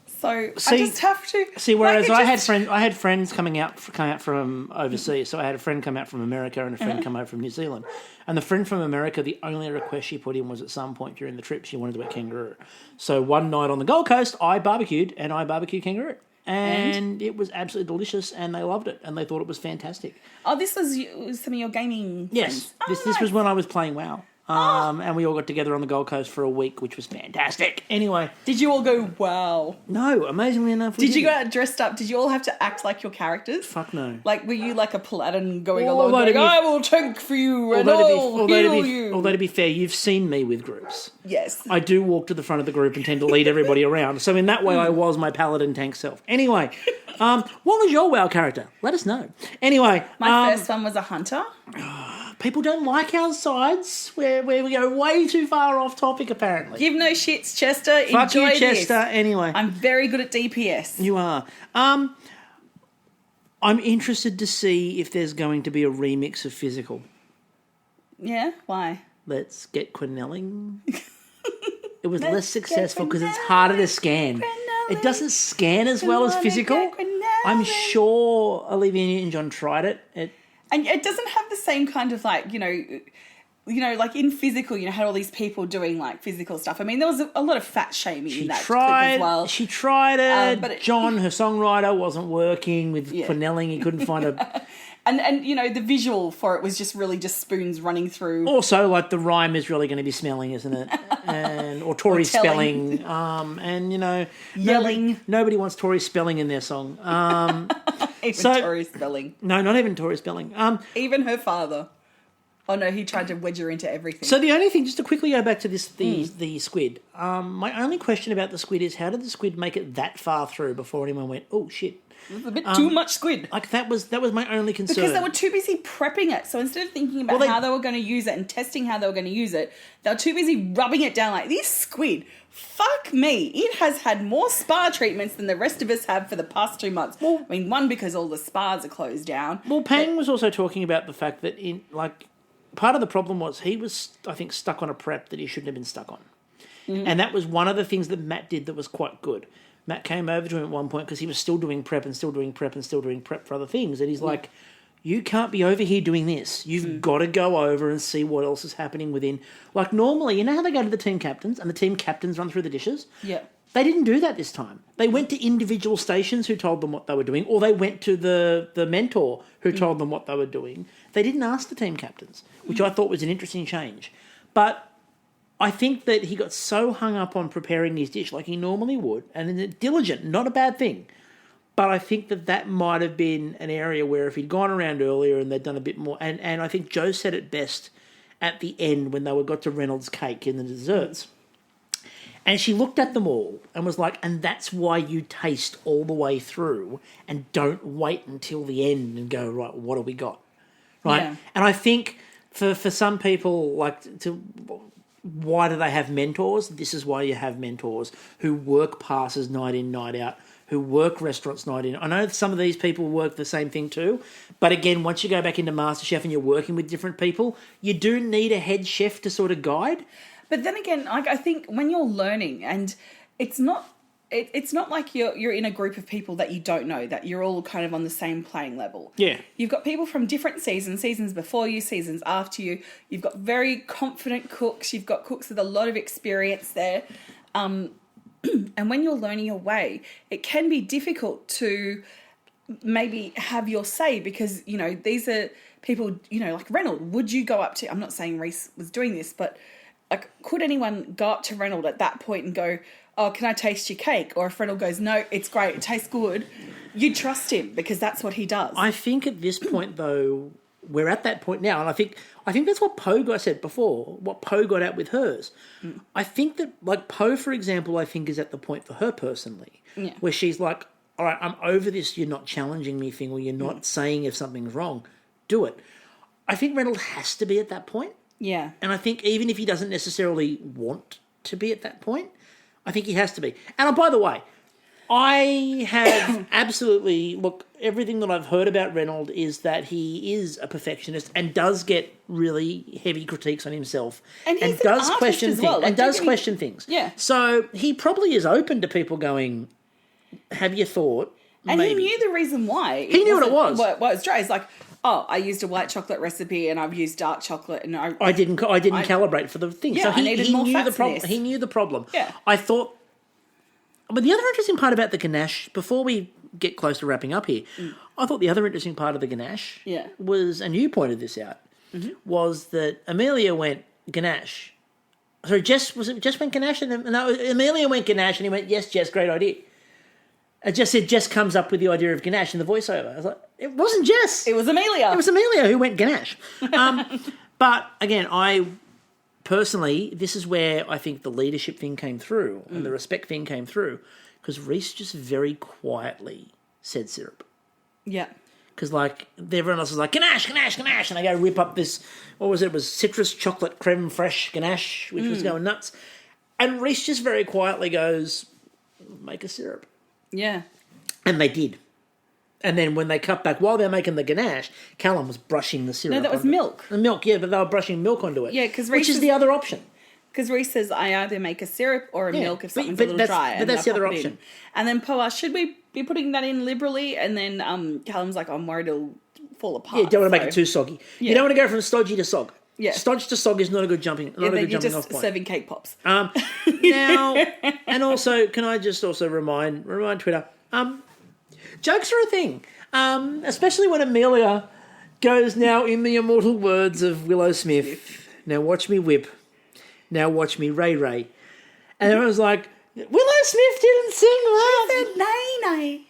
So I just have to whereas I had friends coming out from overseas. So I had a friend come out from America and a friend come out from New Zealand. And the friend from America, the only request she put in was at some point during the trip she wanted to eat kangaroo. So one night on the Gold Coast, I barbecued kangaroo. And it was absolutely delicious, and they loved it, and they thought it was fantastic. Oh, this was some of your gaming friends? Yes, this was when I was playing WoW. And we all got together on the Gold Coast for a week, which was fantastic. Anyway. Did you all go, wow? No, amazingly enough, Did you go out dressed up? Did you all have to act like your characters? Fuck no. Like, were you like a paladin going along going, I will tank for you and I'll heal you? Although to be fair, you've seen me with groups. Yes. I do walk to the front of the group and tend to lead everybody around. So in that way, I was my paladin tank self. Anyway, what was your WoW character? Let us know. Anyway. My first one was a hunter. People don't like our sides where we go way too far off topic, apparently. Give no shits, Chester. Fuck Enjoy you, Chester. This. Anyway. I'm very good at DPS. You are. I'm interested to see if there's going to be a remix of Physical. Yeah? Why? Let's get Quenelling. It was less successful because it's harder to scan. It doesn't scan as well as Physical. I'm sure Olivia Newton-John tried it. And it doesn't have the same kind of like, like in Physical, had all these people doing like physical stuff. I mean, there was a lot of fat shaming in that clip as well. She tried it. But John, her songwriter, wasn't working with Quenelling. He couldn't find a... And the visual for it was just really just spoons running through. Also, like the rhyme is really going to be smelling, isn't it? Or Tory spelling. Yelling. Nobody wants Tory spelling in their song. Even Tory spelling. No, not even Tory spelling. Even her father. Oh no, he tried to wedge her into everything. So the only thing, just to quickly go back to the squid. My only question about the squid is how did the squid make it that far through before anyone went, oh shit? A bit too much squid. Like that was my only concern. Because they were too busy prepping it. So instead of thinking about how they were going to use it and testing how they were going to use it, they were too busy rubbing it down like, this squid, fuck me, it has had more spa treatments than the rest of us have for the past 2 months. Well, I mean, one, because all the spas are closed down. Well, Pang was also talking about the fact that part of the problem was he was, I think, stuck on a prep that he shouldn't have been stuck on. Mm-hmm. And that was one of the things that Matt did that was quite good. Matt came over to him at one point because he was still doing prep and still doing prep and still doing prep for other things. And he's like, you can't be over here doing this. You've got to go over and see what else is happening within. Like normally, you know how they go to the team captains and the team captains run through the dishes? Yeah. They didn't do that this time. They went to individual stations who told them what they were doing, or they went to the mentor who told them what they were doing. They didn't ask the team captains, which I thought was an interesting change. But I think that he got so hung up on preparing his dish like he normally would, and diligent, not a bad thing. But I think that might have been an area where if he'd gone around earlier and they'd done a bit more, and I think Joe said it best at the end when they got to Reynolds' cake in the desserts. And she looked at them all and was like, and that's why you taste all the way through and don't wait until the end and go, right, what have we got? Right? Yeah. And I think for some people, why do they have mentors? This is why you have mentors who work passes night in, night out, who work restaurants night in. I know some of these people work the same thing too, but again, once you go back into MasterChef and you're working with different people, you do need a head chef to sort of guide. But then again, I think when you're learning, and it's not like you're in a group of people that you don't know, that you're all kind of on the same playing level. Yeah. You've got people from different seasons before you, seasons after you. You've got very confident cooks. You've got cooks with a lot of experience there. And when you're learning your way, it can be difficult to maybe have your say because, these are people, like Reynold. Would you go up to, I'm not saying Reece was doing this, but like, could anyone go up to Reynold at that point and go, oh, can I taste your cake? Or if Reynold goes, no, it's great, it tastes good, you trust him because that's what he does. I think at this point, though, we're at that point now, and I think that's what I said before, what Poe got at with hers. Mm. I think that, like, Poe, for example, I think is at the point for her personally, where she's like, all right, I'm over this you're not challenging me thing, or you're not saying if something's wrong, do it. I think Reynold has to be at that point. Yeah. And I think even if he doesn't necessarily want to be at that point. I think he has to be. And by the way, I have absolutely... Look, everything that I've heard about Reynold is that he is a perfectionist and does get really heavy critiques on himself. And he's does an question artist as things. well. Like, and does question things. Yeah. So he probably is open to people going, have you thought... And maybe. he knew the reason why. He knew what it was. What was dry. It's like, oh, I used a white chocolate recipe and I've used dark chocolate and I didn't calibrate for the thing. Yeah, so I needed more knew fats the in problem. this. He knew the problem. Yeah. I thought... But the other interesting part about the ganache, before we get close to wrapping up here, I thought the other interesting part of the ganache was, and you pointed this out, was that Emilia went ganache. So Jess went ganache? And no, Emilia went ganache and he went, yes, Jess, great idea. I just said Jess comes up with the idea of ganache in the voiceover. I was like, it wasn't Jess. It was Emilia. It was Emilia who went ganache. But again, I personally, this is where I think the leadership thing came through and the respect thing came through because Reece just very quietly said syrup. Yeah. Because like everyone else was like ganache, ganache, ganache, and I go rip up this. What was it? It was citrus chocolate creme fraiche ganache, which was going nuts. And Reece just very quietly goes, make a syrup. Yeah. And they did. And then when they cut back, while they're making the ganache, Callum was brushing the syrup. No, that was onto milk. The milk, yeah, but they were brushing milk onto it. Yeah, because which is the other option. Because Reece says, I either make a syrup or a milk if something's but a little dry. But that's the other option. And then Poa, should we be putting that in liberally? And then Callum's like, I'm worried it'll fall apart. Yeah, you don't want to make it too soggy. Yeah. You don't want to go from stodgy to sog. Yeah. Stodge to sog is not a good jumping off point. You're just serving cake pops. Now, and also, can I just also remind Twitter, jokes are a thing. Especially when Emilia goes now in the immortal words of Willow Smith. Now watch me whip. Now watch me Ray Ray. And everyone's like, Willow Smith didn't sing that. She said nay.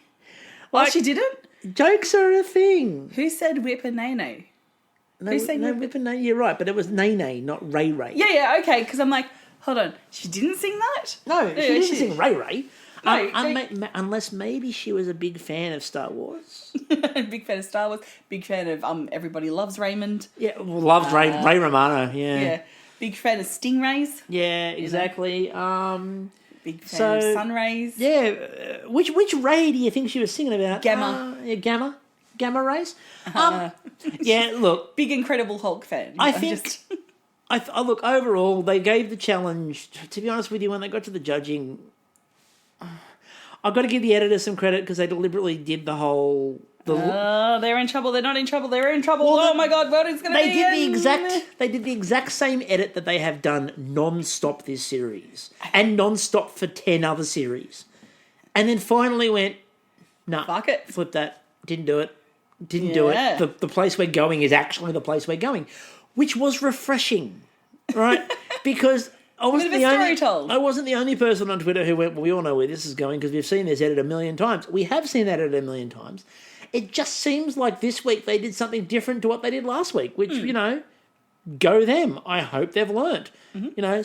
Like, she didn't? Jokes are a thing. Who said whip and nay? Who said whip and nay? You're right, but it was nay, not Ray Ray. Yeah, okay, because I'm like, hold on, she didn't sing that? No, she didn't sing Ray Ray. No, unless maybe she was a big fan of Star Wars. Big fan of Star Wars. Big fan of Everybody Loves Raymond. Yeah, loves Ray Romano. Yeah. Big fan of Stingrays. Yeah, exactly. Big fan of Sunrays. Yeah. Which Ray do you think she was singing about? Gamma. Gamma rays. Yeah. Look, big Incredible Hulk fan. I think. Look, overall, they gave the challenge. To be honest with you, when they got to the judging, I've got to give the editor some credit because they deliberately did the whole... they're in trouble. They're not in trouble. They're in trouble. Well, oh my God, what is going to be? They did the exact same edit that they have done non-stop this series and non-stop for 10 other series, and then finally went, nah, fuck it, flip that. Didn't do it. The place we're going is actually the place we're going, which was refreshing, right? Because I wasn't the only person on Twitter who went, well, we all know where this is going because we've seen this edit a million times. We have seen that edit a million times. It just seems like this week they did something different to what they did last week, which, go them. I hope they've learnt.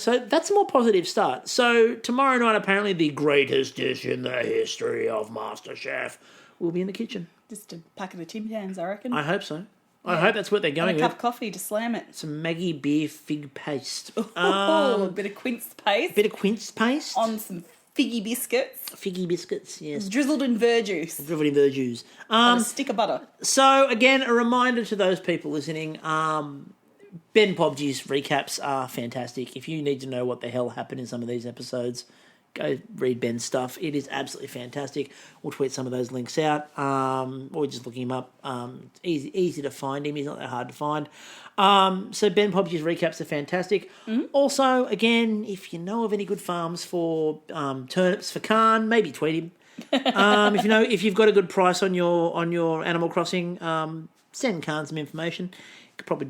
So that's a more positive start. So tomorrow night, apparently the greatest dish in the history of MasterChef will be in the kitchen. Just a packet of Tim Tams, I reckon. I hope so. I hope that's what they're going with. And a cup of coffee to slam it. Some Maggie beer fig paste. A bit of quince paste. On some figgy biscuits. Yes. Drizzled in verjuice. On a stick of butter. So, again, a reminder to those people listening, Ben Pobji's recaps are fantastic. If you need to know what the hell happened in some of these episodes, go read Ben's stuff. It is absolutely fantastic. We'll tweet some of those links out, or just look him up. Easy to find him. He's not that hard to find. So Ben Pobji's recaps are fantastic. Also, again, if you know of any good farms for turnips for Khan, maybe tweet him. If you've got a good price on your Animal Crossing, send Khan some information. Could probably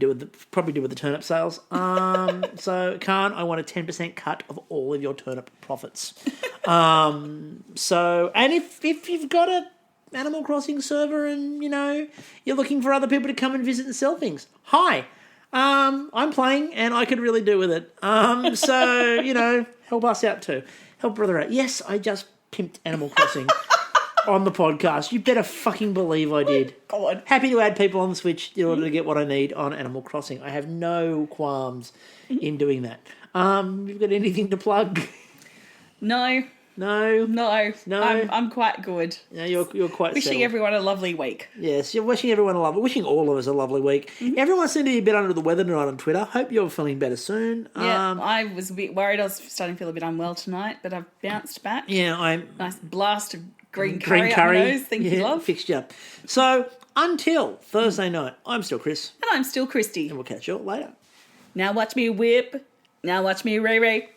do with the turnip sales. So Khan, I want a 10% cut of all of your turnip profits. And if you've got a Animal Crossing server and you're looking for other people to come and visit and sell things, hi, I'm playing and I could really do with it. Help us out too. Help brother out. Yes, I just pimped Animal Crossing. On the podcast. You better fucking believe I did. God. Happy to add people on the Switch in order to get what I need on Animal Crossing. I have no qualms in doing that. You've got anything to plug? No. No. I'm quite good. Yeah, you're quite wishing settled. everyone a lovely week. Yes, you're wishing everyone wishing all of us a lovely week. Mm-hmm. Everyone seemed to be a bit under the weather tonight on Twitter. Hope you're feeling better soon. Yeah, I was a bit worried. I was starting to feel a bit unwell tonight, but I've bounced back. Yeah, Nice blast of green curry up my nose. Thank you, love. Fixed you up. So until Thursday night, I'm still Chris. And I'm still Kristie. And we'll catch you all later. Now watch me whip. Now watch me Ray.